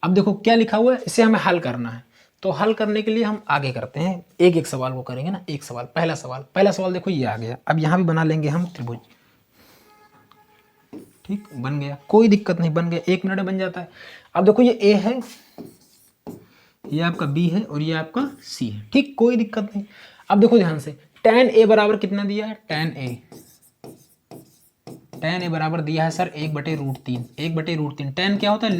अब देखो क्या लिखा हुआ है, इसे हमें हल करना है। तो हल करने के लिए हम आगे करते हैं, एक एक सवाल को करेंगे ना। एक सवाल, पहला सवाल देखो ये आ गया। अब यहाँ भी बना लेंगे हम त्रिभुज, ठीक, बन गया, कोई दिक्कत नहीं, बन गया, 1 मिनट में बन जाता है। अब देखो ये A है, ये आपका B है और ये आपका C है, ठीक, कोई दिक्कत नहीं। अब देखो ध्यान से, tan A बराबर कितना दिया है, tan A बराबर दिया है सर 1/√3। 1/√3 tan क्या होता है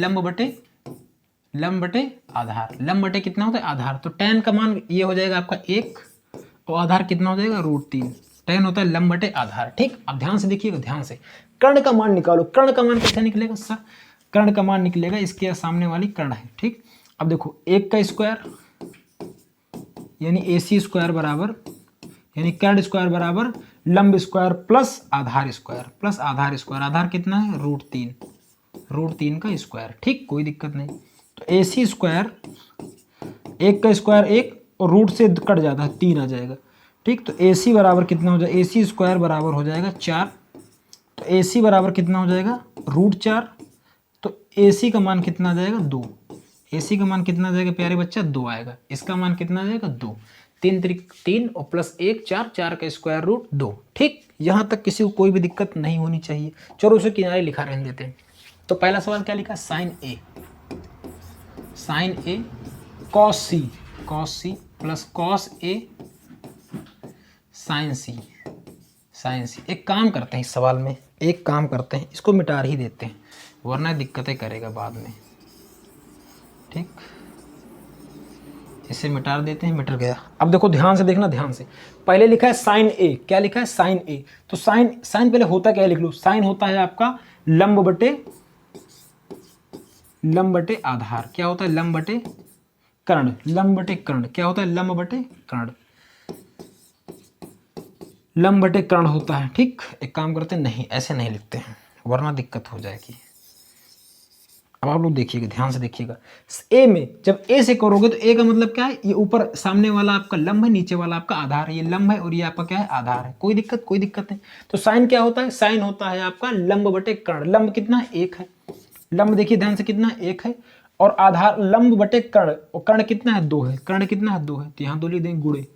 लंब बटे आधार। लंब बटे कितना होता है आधार, तो tan का मान ये हो जाएगा आपका 1 और आधार कितना हो जाएगा √3। tan होता है लंब बटे आधार, ठीक। अब ध्यान से देखिएगा, ध्यान से कर्ण का मान निकालो। कर्ण का मान कैसे निकलेगा सर, कर्ण का मान निकलेगा इसके सामने वाली कर्ण है, ठीक। अब देखो 1 का स्क्वायर यानी AC स्क्वायर बराबर, यानी कर्ण स्क्वायर बराबर लंब स्क्वायर प्लस आधार स्क्वायर। आधार कितना है √3 का स्क्वायर, ठीक, कोई दिक्कत नहीं। तो AC स्क्वायर, 1 का स्क्वायर 1 और रूट से कट जाता है 3 आ जाएगा, ठीक। तो AC बराबर कितना हो जाएगा, AC स्क्वायर बराबर हो जाएगा 4। तो AC बराबर कितना हो जाएगा √4। तो AC का मान कितना आ जाएगा 2। AC का मान कितना आ जाएगा प्यारे बच्चा 2 आएगा। इसका मान कितना आ जाएगा 2। 3 त्रिक 3 और प्लस 1 4, 4 का स्क्वायर रूट 2, ठीक। यहाँ तक किसी को कोई भी दिक्कत नहीं होनी चाहिए। चलो उसे किनारे लिखा रहने देते हैं। तो पहला सवाल क्या लिखा, sine A cos C plus cos A sine C। एक काम करते हैं इस सवाल में, एक काम करते हैं, इसको मिटा ही देते हैं वरना दिक्कतें करेगा बाद में, ठीक। इसे मिटा देते हैं, मिट गया। अब देखो ध्यान से देखना, ध्यान से। पहले लिखा है साइन A, क्या लिखा है साइन A। तो साइन पहले होता क्या है लिख लो। साइन होता है आपका लंब बटे आधार। क्या होता है लंब बटे कर्ण। क्या होता है लंब बटे कर्ण होता है, ठीक। एक काम करते हैं, नहीं ऐसे नहीं लिखते हैं वरना दिक्कत हो जाएगी। अब आप लोग देखिएगा, ध्यान से देखिएगा। A में जब A से करोगे तो A का मतलब क्या है, ये ऊपर सामने वाला आपका लंब है, नीचे वाला आपका आधार है। ये लंब है और ये आपका क्या है आधार है, कोई दिक्कत नहीं। तो साइन क्या होता है, साइन होता है आपका लंब बटे कर्ण। लंब कितना है 1 है, लंब देखिए ध्यान से कितना 1 है, और आधार लंब बटे कर्ण, और कर्ण कितना है 2 है। कर्ण कितना है 2 है, तो यहाँ 2 लिख देंगे गुणे।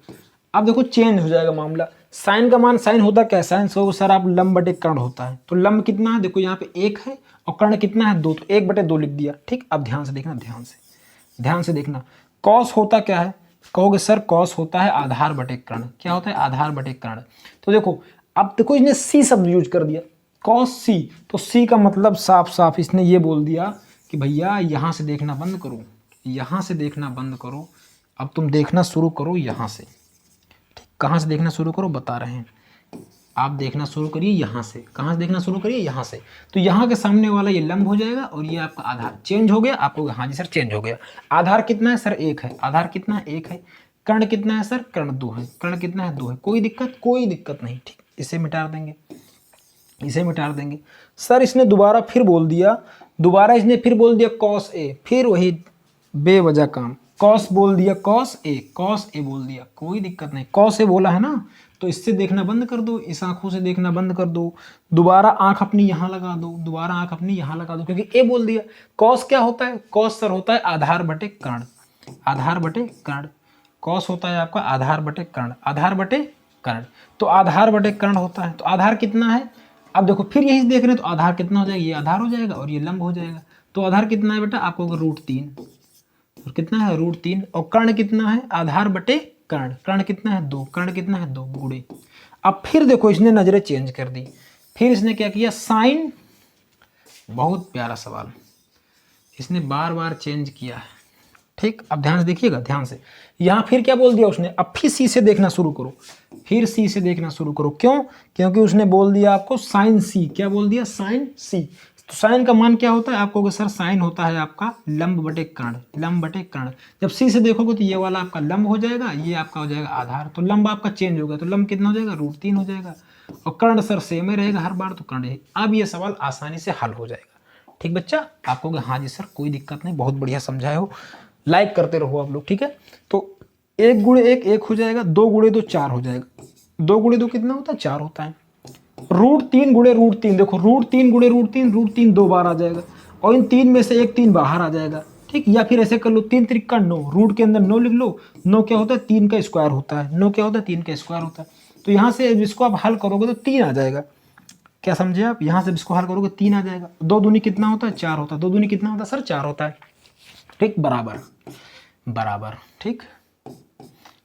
अब देखो चेंज हो जाएगा मामला। साइन का मान, साइन होता क्या है, साइन सर आप लंब बटे कर्ण होता है। तो लंब कितना है देखो यहाँ पे 1 है और कर्ण कितना है 2, तो 1/2 लिख दिया, ठीक। अब ध्यान से देखना, ध्यान से देखना। कॉस होता क्या है, कहोगे सर कॉस होता है आधार बटे कर्ण। क्या होता है? आधार बटे कर्ण। तो देखो अब देखो इसने सी शब्द यूज कर दिया, कॉस सी। तो सी का मतलब साफ साफ इसने ये बोल दिया कि भैया यहां से देखना बंद करो, यहां से देखना बंद करो, अब तुम देखना शुरू करो यहां से। ठीक, कहां से देखना शुरू करो बता रहे हैं, आप देखना शुरू करिए यहाँ से। कहाँ से देखना शुरू करिए? यहाँ से। तो यहाँ के सामने वाला ये लंब हो जाएगा और ये आपका आधार चेंज हो गया। आपको हाँ जी सर चेंज हो गया। आधार कितना है सर? 1 है। आधार कितना है? 1 है। कर्ण कितना है सर? कर्ण 2 है। कर्ण कितना है? 2 है। कोई दिक्कत? कोई दिक्कत नहीं। ठीक, इसे मिटा देंगे, इसे मिटा देंगे। सर इसने दोबारा फिर बोल दिया, दोबारा इसने फिर बोल दिया कॉस ए, फिर वही बेवजह काम। कॉस बोल दिया, कॉस ए, कॉस ए बोल दिया, कोई दिक्कत नहीं। कॉस ए बोला है ना, तो इससे देखना बंद कर दो, इस आंखों से देखना बंद कर दो, दोबारा आंख अपनी यहाँ लगा दो, दोबारा आंख अपनी यहाँ लगा दो, क्योंकि ए बोल दिया। कॉस क्या होता है? कॉस सर होता है आधार बटे कर्ण, आधार बटे कर्ण। कॉस होता है आपका आधार बटे कर्ण, आधार बटे कर्ण। तो आधार बटे कर्ण होता है। तो आधार कितना है? अब देखो फिर यही देख रहे हैं, तो आधार कितना हो जाएगा? ये आधार हो जाएगा और ये लंब हो जाएगा। तो आधार कितना है बेटा? आपको √3, और कितना है? √3। और कर्ण कितना है? आधार बटे कर्ण। कर्ण कितना है? 2। कर्ण कितना है? 2 गुणे। अब फिर देखो इसने नजरें चेंज कर दी, फिर इसने क्या किया? साइन। बहुत प्यारा सवाल, इसने बार बार चेंज किया है। ठीक, अब ध्यान से देखिएगा, ध्यान से। यहां फिर क्या बोल दिया उसने? अब फिर सी से देखना शुरू करो, फिर सी से देखना शुरू करो। क्यों? क्योंकि उसने बोल दिया आपको साइन सी। क्या बोल दिया? साइन सी। तो साइन का मान क्या होता है? आपको सर साइन होता है आपका लंब बटे कर्ण, लंब बटे कर्ण। जब सी से देखोगे तो ये वाला आपका लंब हो जाएगा, ये आपका हो जाएगा आधार। तो लंब आपका चेंज हो गया, तो लंब कितना हो जाएगा? √3 हो जाएगा। और कर्ण सर सेम ही रहेगा हर बार, तो कर्ण। अब ये सवाल आसानी से हल हो जाएगा। ठीक बच्चा, आपको हाँ जी सर कोई दिक्कत नहीं, बहुत बढ़िया समझाए हो। लाइक करते रहो आप लोग, ठीक है। तो 1 गुणे 1 1 हो जाएगा, 2 गुणे 2 4 हो जाएगा। 2 गुणे 2 कितना होता है? 4 होता है। √3 गुणे √3, देखो √3 गुणे √3, √3 2 बार आ जाएगा, और इन 3 में से एक 3 बाहर आ जाएगा। ठीक, या फिर ऐसे कर लो, 3 त्रिका 9, रूट के अंदर 9 लिख लो। 9 क्या होता है? 3 का स्क्वायर होता है। 9 क्या होता है? 3 का स्क्वायर होता है। तो यहाँ से इसको आप हल करोगे तो 3 आ जाएगा। क्या समझे आप? यहाँ से इसको हल करोगे 3 आ जाएगा। 2 दूनी कितना होता है? 4 होता है। 2 दूनी कितना होता है सर? 4 होता है। ठीक, बराबर बराबर, ठीक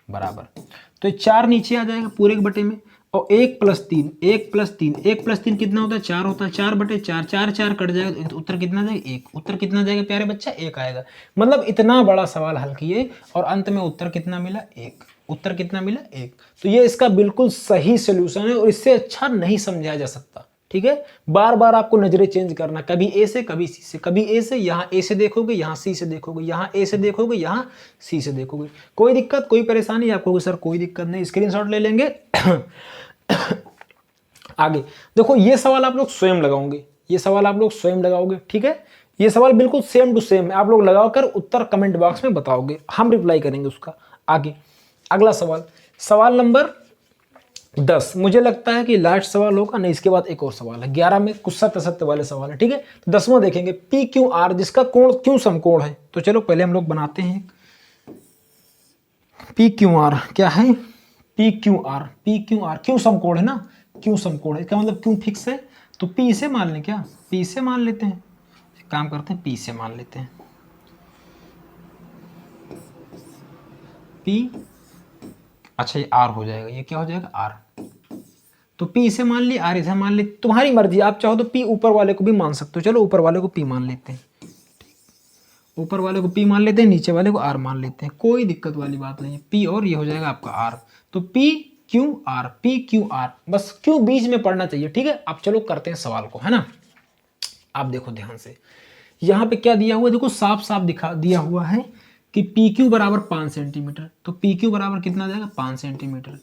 बराबर। तो ये 4 नीचे आ जाएगा पूरे के बटे में, और 1 + 3, 1 + 3, 1 + 3 कितना होता है? 4 होता है। 4 बटे 4, 4 4 कट जाएगा, तो उत्तर कितना जाएगा? 1। उत्तर कितना जाएगा प्यारे बच्चा? 1 आएगा। मतलब इतना बड़ा सवाल हल किए और अंत में उत्तर कितना मिला? 1। उत्तर कितना मिला? 1। तो ये इसका बिल्कुल सही सोल्यूशन है, और इससे अच्छा नहीं समझाया जा सकता। ठीक है, बार बार आपको नजरें चेंज करना, कभी ए से, कभी सी से, कभी ए से, यहाँ ए से देखोगे, यहाँ सी से देखोगे, यहाँ ए से देखोगे, यहाँ सी से देखोगे। कोई दिक्कत, कोई परेशानी? आपको सर कोई दिक्कत नहीं, स्क्रीनशॉट ले लेंगे। आगे देखो, ये सवाल आप लोग स्वयं लगाओगे, ये सवाल आप लोग स्वयं लगाओगे। ठीक है, ये सवाल बिल्कुल सेम टू सेम है, आप लोग लगाकर उत्तर कमेंट बॉक्स में बताओगे, हम रिप्लाई करेंगे उसका। आगे अगला सवाल, सवाल नंबर 10, मुझे लगता है कि लास्ट सवाल होगा, नहीं इसके बाद एक और सवाल है। 11 में कुछ सत्य असत्य वाले सवाल है। ठीक है, तो 10वां देखेंगे, PQR जिसका कोण क्यों समकोण है। तो चलो पहले हम लोग बनाते हैं। PQR क्या है? PQR, PQR क्यों समकोण है ना, क्यों समकोण है, इसका मतलब क्यों फिक्स है। तो P से मान लें, क्या P से मान लेते हैं, एक काम करते हैं P से मान लेते हैं। P, अच्छा ये R हो जाएगा, ये क्या हो जाएगा? R। तो P इसे मान ली, R इसे मान ली, तुम्हारी मर्जी, आप चाहो तो P ऊपर वाले को भी मान सकते हो। चलो ऊपर वाले को P मान लेते हैं, ऊपर वाले को P मान लेते हैं, नीचे वाले को R मान लेते हैं, कोई दिक्कत वाली बात नहीं है। P और ये हो जाएगा आपका R। तो PQR, PQR, बस क्यों बीच में पढ़ना चाहिए। ठीक है, अब चलो करते हैं सवाल को, है ना। आप देखो ध्यान से, यहाँ पे क्या दिया हुआ, देखो साफ साफ दिखा दिया हुआ है कि PQ बराबर 5 सेंटीमीटर। तो PQ बराबर कितना जाएगा? 5 सेंटीमीटर।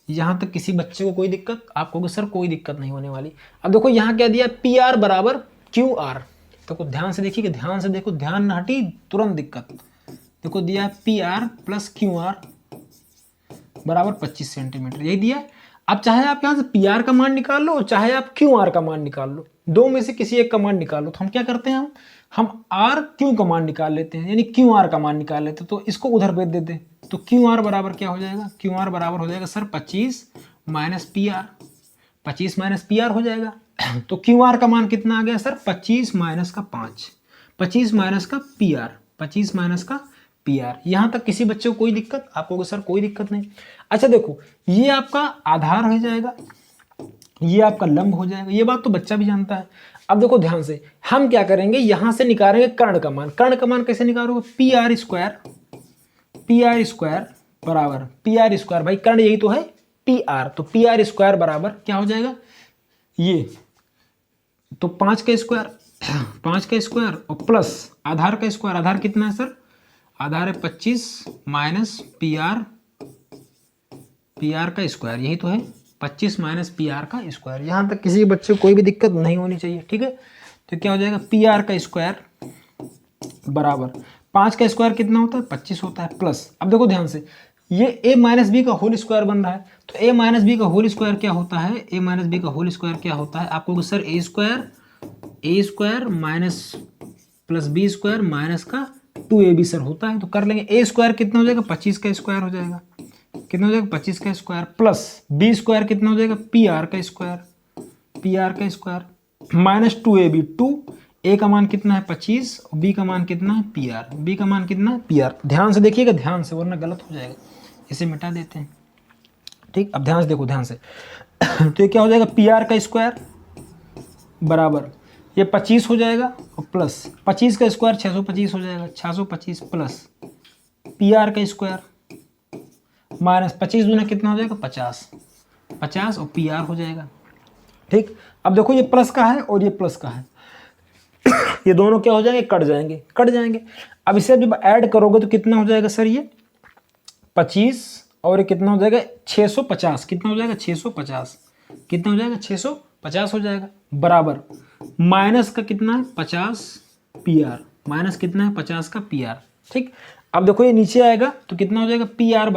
यहाँ तक किसी बच्चे को कोई दिक्कत? आप कहोगे सर कोई दिक्कत नहीं होने वाली। अब देखो यहाँ क्या दिया, PR बराबर QR। देखो ध्यान से देखिए, ध्यान से देखो, ध्यान न हटी तुरंत दिक्कत। देखो दिया है PR + QR बराबर 25 सेंटीमीटर, यही दिया। अब चाहे आप यहाँ से PR का मान निकाल लो, चाहे आप QR का मान निकाल लो, दो में से किसी एक का मान निकाल लो। तो हम क्या करते हैं, हम RQ का मान निकाल लेते हैं, यानी QR का मान निकाल लेते हैं। तो इसको उधर भेज देते हैं। तो QR बराबर क्या हो जाएगा? QR बराबर हो जाएगा सर 25 - PR, 25 - PR हो जाएगा। तो QR का मान कितना आ गया सर? 25 - 5, 25 - PR, 25 - PR। यहाँ तक किसी बच्चे को कोई दिक्कत? आप कहोगे सर कोई दिक्कत नहीं। अच्छा देखो, ये आपका आधार हो जाएगा, ये आपका लंब हो जाएगा, ये बात तो बच्चा भी जानता है। अब देखो ध्यान से, हम क्या करेंगे, यहां से निकालेंगे कर्ण का मान। कर्ण का मान कैसे निकालोगे? PR स्क्वायर, PR स्क्वायर बराबर PR स्क्वायर, भाई कर्ण यही तो है PR, तो PR स्क्वायर बराबर क्या हो जाएगा? ये तो 5 का स्क्वायर, 5 का स्क्वायर और प्लस आधार का स्क्वायर। आधार कितना है सर? आधार है 25 माइनस PR का स्क्वायर, यही तो है 25 माइनस PR का स्क्वायर। यहां तक किसी बच्चे को कोई भी दिक्कत नहीं होनी चाहिए, ठीक है। तो क्या हो जाएगा? PR का स्क्वायर बराबर 5 का स्क्वायर कितना होता है? 25 होता है, प्लस अब देखो ध्यान से, ये a माइनस बी का होल स्क्वायर बन रहा है, तो a माइनस बी का होल स्क्वायर क्या होता है? a माइनस बी का होल स्क्वायर क्या होता है? आपको sir a square minus plus B square minus का 2ab सर होता है, तो कर लेंगे। a स्क्वायर कितना हो जाएगा? 25 का स्क्वायर हो जाएगा, कितना हो जाएगा? 25 का स्क्वायर प्लस बी स्क्वायर कितना हो जाएगा? PR का स्क्वायर माइनस 2ab। 2 a का मान कितना है? 25 और b का मान कितना है? PR। b का मान कितना है? PR। ध्यान से देखिएगा, ध्यान से, वरना गलत हो जाएगा। इसे मिटा देते हैं, ठीक। अब ध्यान से देखो, ध्यान से तो ये क्या हो जाएगा? PR का स्क्वायर बराबर ये 25 हो जाएगा और प्लस 25 का स्क्वायर 625 हो जाएगा, 625 प्लस PR का स्क्वायर माइनस 25 दूना कितना हो जाएगा? 50 और PR हो जाएगा, ठीक। अब देखो ये प्लस का है और ये प्लस का है, ये दोनों क्या हो जाएंगे? कट जाएंगे। अब इसे जब ऐड करोगे तो कितना हो जाएगा सर? ये 25 और ये कितना हो जाएगा? 650। कितना हो जाएगा? 650। कितना हो जाएगा? 650 हो जाएगा बराबर माइनस का कितना है? 50 PR। माइनस कितना है? 50 का PR, ठीक। अब देखो ये नीचे आएगा तो कितना हो जाएगा? PR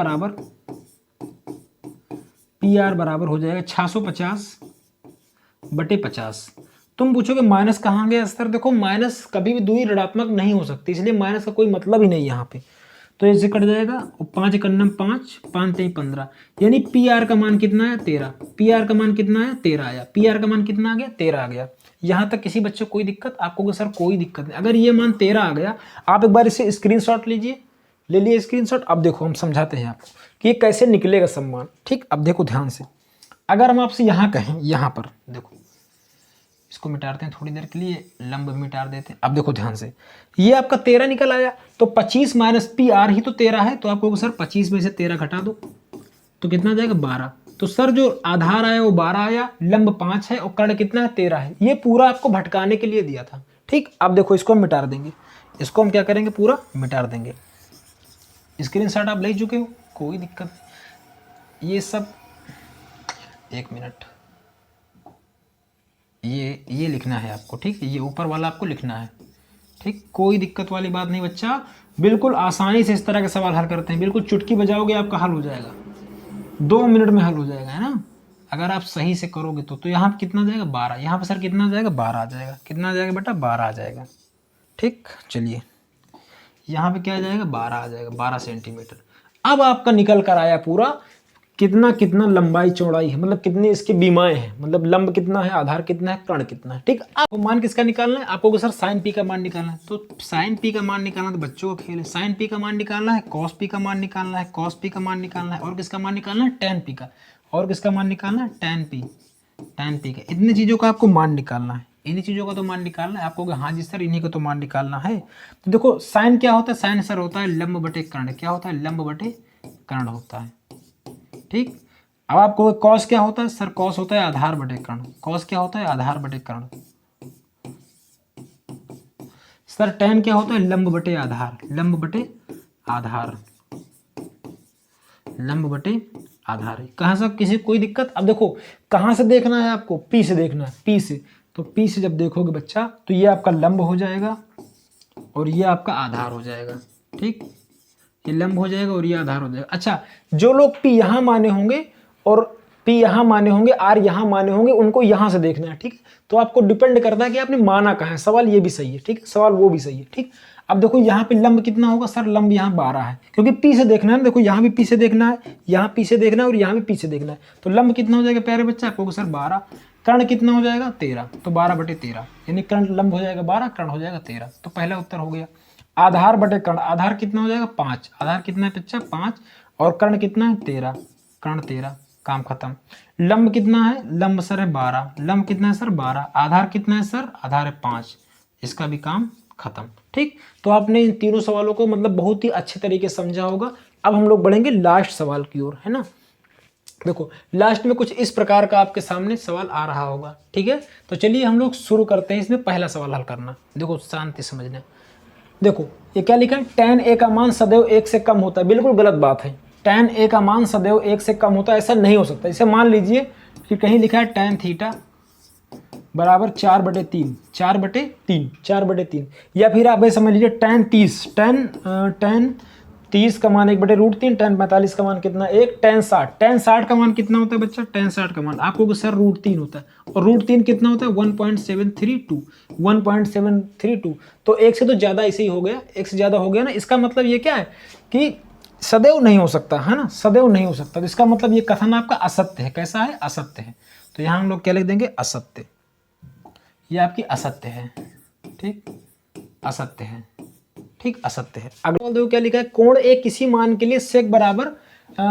बराबर हो जाएगा 650 बटे 50। तुम पूछोगे माइनस कहाँ गया सर? देखो माइनस कभी भी दुई ऋणात्मक नहीं हो सकती, इसलिए माइनस का कोई मतलब ही नहीं यहाँ पे, तो इससे कट जाएगा और 5 एकन्नम 5, 5 3 15, यानी PR का मान कितना है? 13। PR का मान कितना है? 13 आया। PR का मान कितना आ गया? 13 आ गया। यहाँ तक किसी बच्चे को कोई दिक्कत? आपको सर कोई दिक्कत नहीं। अगर ये मान 13 आ गया, आप एक बार इसे स्क्रीनशॉट लीजिए, ले लिए स्क्रीनशॉट। अब देखो हम समझाते हैं आपको कि ये कैसे निकलेगा सम्मान, ठीक। अब देखो ध्यान से, अगर हम आपसे यहाँ कहें, यहाँ पर देखो, इसको मिटाते हैं थोड़ी देर के लिए, लंब मिटा देते हैं। अब देखो ध्यान से, ये आपका 13 निकल आया, तो 25 माइनस PR ही तो 13 है, तो आपको सर 25 में से 13 घटा दो तो कितना आ जाएगा? 12। तो सर जो आधार आया वो 12 आया, लंब 5 है और कर्ण कितना है? 13 है। ये पूरा आपको भटकाने के लिए दिया था, ठीक। अब देखो इसको हम मिटा देंगे, इसको हम क्या करेंगे? पूरा मिटा देंगे। स्क्रीनशॉट आप ले चुके हो, कोई दिक्कत नहीं। ये सब 1 मिनट, ये लिखना है आपको, ठीक। ये ऊपर वाला आपको लिखना है, ठीक। कोई दिक्कत वाली बात नहीं बच्चा, बिल्कुल आसानी से इस तरह के सवाल हल करते हैं, बिल्कुल चुटकी बजाओगे आपका हल हो जाएगा, 2 मिनट में हल हो जाएगा, है ना, अगर आप सही से करोगे तो यहाँ पे कितना जाएगा? 12। यहाँ पे सर कितना जाएगा? 12 आ जाएगा। कितना आ जाएगा बेटा? 12 आ जाएगा, ठीक। चलिए यहाँ पे क्या आ जाएगा? 12 आ जाएगा, 12 सेंटीमीटर। अब आपका निकल कर आया पूरा कितना लंबाई चौड़ाई है, मतलब कितनी इसकी बीमाएं हैं, मतलब लंब कितना है, आधार कितना है, कर्ण कितना है, ठीक। आपको मान किसका निकालना है? आपको सर साइन P का मान निकालना है, तो साइन P का मान निकालना तो बच्चों का खेल है। साइन P का मान निकालना है, कॉस P का मान निकालना है, कॉस P का मान निकालना है, और किसका मान निकालना है? टैन P का। और किसका मान निकालना है? टैन P का। इतनी चीजों का आपको मान निकालना है, इन्हीं चीजों का तो मान निकालना है आपको। हाँ जी सर, इन्हीं का तो मान निकालना है। तो देखो साइन क्या होता है? साइन सर होता है लंब बटे कर्ण। क्या होता है? लंब बटे कर्ण होता है, ठीक। अब आपको कॉस क्या होता है? सर कॉस होता है आधार बटे कर्ण। कॉस क्या होता है? आधार बटे कर्ण। सर टैन क्या होता है? लंब बटे आधार। लंब बटे आधार, लंब बटे आधार है। कहाँ से किसी कोई दिक्कत? अब देखो कहाँ से देखना है आपको? P से देखना है, P से। तो P से जब देखोगे बच्चा तो ये आपका लंब हो जाएगा और ये आपका आधार हो जाएगा, ठीक। ये लंब हो जाएगा और ये आधार हो जाएगा। अच्छा, जो लोग P यहाँ माने होंगे और P यहाँ माने होंगे, R यहाँ माने होंगे, उनको यहाँ से देखना है, ठीक। तो आपको डिपेंड करता है कि आपने माना कहाँ है। सवाल ये भी सही है, ठीक, सवाल वो भी सही है, ठीक। अब देखो यहाँ पे लंब कितना होगा? सर लंब यहाँ 12 है, क्योंकि P से देखना है ना। देखो यहाँ भी P से देखना है, यहाँ P से देखना है और यहाँ भी P से देखना है। तो लंब कितना हो जाएगा प्यारे बच्चा? आपको सर 12। कर्ण कितना हो जाएगा? 13। तो 12 बटे 13, यानी कर्ण लंब हो जाएगा 12, कर्ण हो जाएगा 13। तो पहला उत्तर हो गया। आधार बटे कर्ण, आधार कितना हो जाएगा 5, आधार कितना है बच्चा 5, और कर्ण कितना है 13, कर्ण 13, काम खत्म। लंब कितना है, लंब सर है 12, लंब कितना है सर 12, आधार कितना है सर, आधार है 5, इसका भी काम खत्म। ठीक, तो आपने इन तीनों सवालों को मतलब बहुत ही अच्छे तरीके से समझा होगा। अब हम लोग बढ़ेंगे लास्ट सवाल की ओर, है ना। देखो लास्ट में कुछ इस प्रकार का आपके सामने सवाल आ रहा होगा, ठीक है। तो चलिए हम लोग शुरू करते हैं इसमें पहला सवाल हल करना। देखो शांति समझना, देखो ये क्या लिखा है, tan a का मान सदैव 1 से कम होता है। बिल्कुल गलत बात है, tan a का मान सदैव 1 से कम होता है, ऐसा नहीं हो सकता। इसे मान लीजिए कि कहीं लिखा है tan थीटा बराबर 4/3, 4/3, 4/3, या फिर आप ऐसे समझ लीजिए tan 30, tan 30 का मान 1/√3, tan 45 का मान कितना 1, tan 60 का मान कितना होता है बच्चा, tan 60 का मान आपको सर √3 होता है, और √3 कितना होता है 1.732, 1.732। तो एक से तो ज़्यादा ऐसे ही हो गया, एक से ज़्यादा हो गया ना। इसका मतलब ये क्या है कि सदैव नहीं हो सकता, है ना, सदैव नहीं हो सकता। तो इसका मतलब ये कथन आपका असत्य है। कैसा है, असत्य है। तो यहाँ हम लोग क्या लिख देंगे, असत्य। ये आपकी असत्य है, ठीक, असत्य है, ठीक, असत्य है। अगला देखो क्या लिखा है, कोण ए किसी मान के लिए सेक बराबर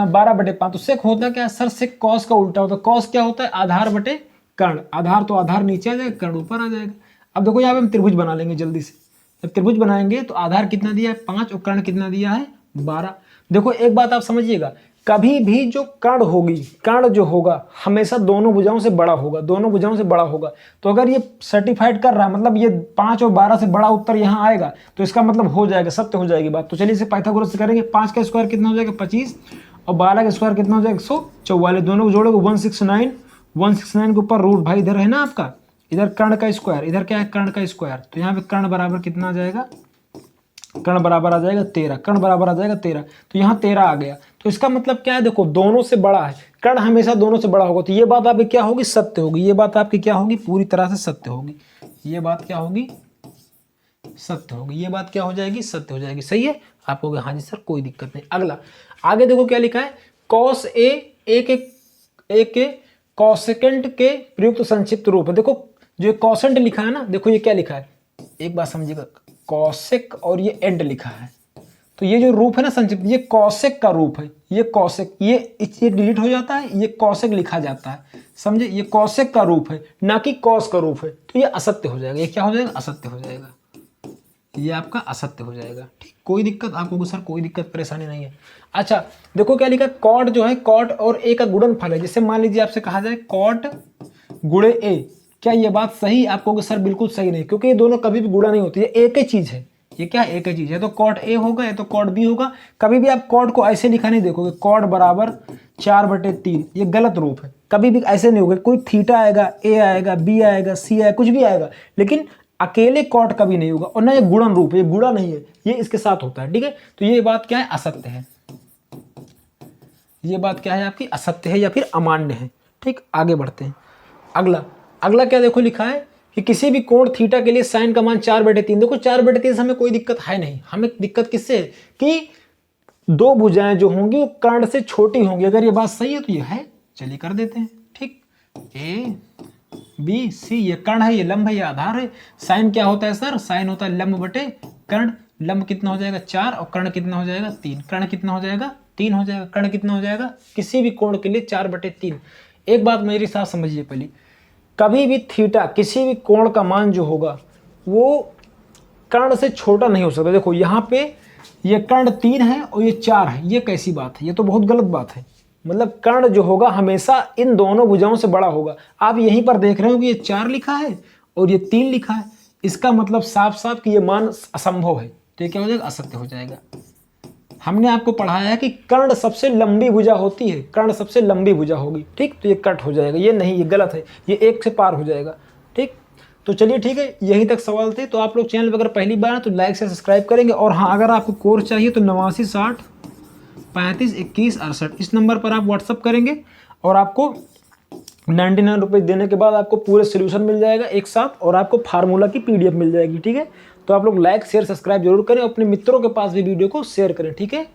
12/5। तो सेक होता क्या है सर, सेक कॉस का उल्टा होता है। कॉस क्या होता है, आधार बटे कर्ण, आधार तो आधार नीचे आ जाएगा, कर्ण ऊपर आ जाएगा। अब देखो यहाँ पे हम त्रिभुज बना लेंगे जल्दी से। जब त्रिभुज बनाएंगे तो आधार कितना दिया है 5 और कर्ण कितना दिया है 12। देखो एक बात आप समझिएगा, कभी भी जो कर्ण होगी, कर्ण जो होगा हमेशा दोनों भुजाओं से बड़ा होगा, दोनों भुजाओं से बड़ा होगा। तो अगर ये सर्टिफाइड कर रहा है, मतलब ये 5 और 12 से बड़ा उत्तर यहाँ आएगा, तो इसका मतलब हो जाएगा, सत्य हो जाएगी बात। तो चलिए इसे पाइथागोरस से करेंगे। 5 का स्क्वायर कितना हो जाएगा 25, और 12 का स्क्वायर कितना हो जाएगा 144, दोनों को जोड़ोगे 169, 169 के ऊपर रूट, भाई इधर है ना आपका, इधर कर्ण का स्क्वायर, इधर क्या है कर्ण का स्क्वायर। तो यहाँ पे कर्ण बराबर कितना आ जाएगा, कर्ण बराबर आ जाएगा 13, कर्ण बराबर आ जाएगा 13। तो यहाँ 13 आ गया। तो इसका मतलब क्या है, देखो दोनों से बड़ा है, कर्ण हमेशा दोनों से बड़ा होगा। तो ये बात आपकी क्या होगी, सत्य होगी। ये बात आपकी क्या होगी, पूरी तरह से सत्य होगी। ये बात क्या होगी, सत्य होगी। ये बात क्या हो जाएगी, सत्य हो जाएगी। सही है, आप कहोगे हाँ जी सर कोई दिक्कत नहीं। अगला आगे देखो क्या लिखा है, कॉस ए के कॉसेकेंट के प्रयुक्त संक्षिप्त रूप है। देखो जो कॉसेंट लिखा है ना, देखो ये क्या लिखा है, एक बात समझिएगा, कॉसेक और ये एंड लिखा है। तो ये जो रूप है ना संक्षिप्त, ये कॉसेक का रूप है, ये कॉसेक, ये डिलीट हो जाता है, ये कॉसेक लिखा जाता है, समझे। ये कॉसेक का रूप है, ना कि कॉस का रूप है। तो ये असत्य हो जाएगा। ये क्या हो जाएगा, असत्य हो जाएगा। ये आपका असत्य हो जाएगा। ठीक, कोई दिक्कत आपको सर, कोई दिक्कत परेशानी नहीं है। अच्छा देखो क्या लिखा है, कॉट जो है, कॉट और ए का गुणनफल है। जैसे मान लीजिए आपसे कहा जाए कॉट गुणे ए, क्या ये बात सही, आप कहोगे सर बिल्कुल सही नहीं, क्योंकि ये दोनों कभी भी गुणा नहीं होती है, एक ही चीज है। ये क्या एक ही चीज है, तो कॉट ए होगा या तो कॉट बी होगा। कभी भी आप कॉट को ऐसे लिखा नहीं देखोगे, कॉट बराबर 4/3, ये गलत रूप है। कभी भी ऐसे नहीं होगा, कोई थीटा आएगा, ए आएगा, बी आएगा, सी आएगा, कुछ भी आएगा, लेकिन अकेले कॉट कभी नहीं होगा। और ना ये गुणन रूप है, ये गुणा नहीं है, ये इसके साथ होता है। ठीक है, तो ये बात क्या है, असत्य है। ये बात क्या है आपकी, असत्य है या फिर अमान्य है। ठीक, आगे बढ़ते हैं। अगला क्या देखो लिखा है कि किसी भी कोण थीटा के लिए साइन का मान 4/3। देखो 4/3 से हमें कोई दिक्कत है नहीं। हमें दिक्कत किससे है कि दो भुजाएं जो होंगी वो कर्ण से छोटी होंगी। अगर ये बात सही है तो ये है, चलिए कर देते हैं। ठीक, ए बी सी, ये कर्ण है, ये लंब है, ये आधार है। साइन क्या होता है सर, साइन होता है लंब बटे कर्ण। लंब कितना हो जाएगा 4 और कर्ण कितना हो जाएगा 3। कर्ण कितना हो जाएगा 3 हो जाएगा। कर्ण कितना हो जाएगा, किसी भी कोण के लिए 4/3। एक बात मेरे साथ समझिए पहले, कभी भी थीटा किसी भी कोण का मान जो होगा वो कर्ण से छोटा नहीं हो सकता। देखो यहाँ पे ये कर्ण 3 है और ये 4 है, ये कैसी बात है, ये तो बहुत गलत बात है। मतलब कर्ण जो होगा हमेशा इन दोनों भुजाओं से बड़ा होगा। आप यहीं पर देख रहे हो कि ये 4 लिखा है और ये 3 लिखा है, इसका मतलब साफ साफ कि ये मान असंभव है। तो ये क्या हो जाएगा, असत्य हो जाएगा। हमने आपको पढ़ाया है कि कर्ण सबसे लंबी भुजा होती है, कर्ण सबसे लंबी भुजा होगी। ठीक, तो ये कट हो जाएगा, ये नहीं, ये गलत है, ये 1 से पार हो जाएगा। ठीक, तो चलिए ठीक है, यहीं तक सवाल थे। तो आप लोग चैनल पर अगर पहली बार तो लाइक से सब्सक्राइब करेंगे। और हाँ, अगर आपको कोर्स चाहिए तो 89 60 35 21 68 इस नंबर पर आप व्हाट्सअप करेंगे और आपको 99 रुपये देने के बाद आपको पूरे सोल्यूशन मिल जाएगा एक साथ, और आपको फार्मूला की PDF मिल जाएगी। ठीक है, तो आप लोग लाइक शेयर सब्सक्राइब जरूर करें, अपने मित्रों के पास भी वीडियो को शेयर करें। ठीक है।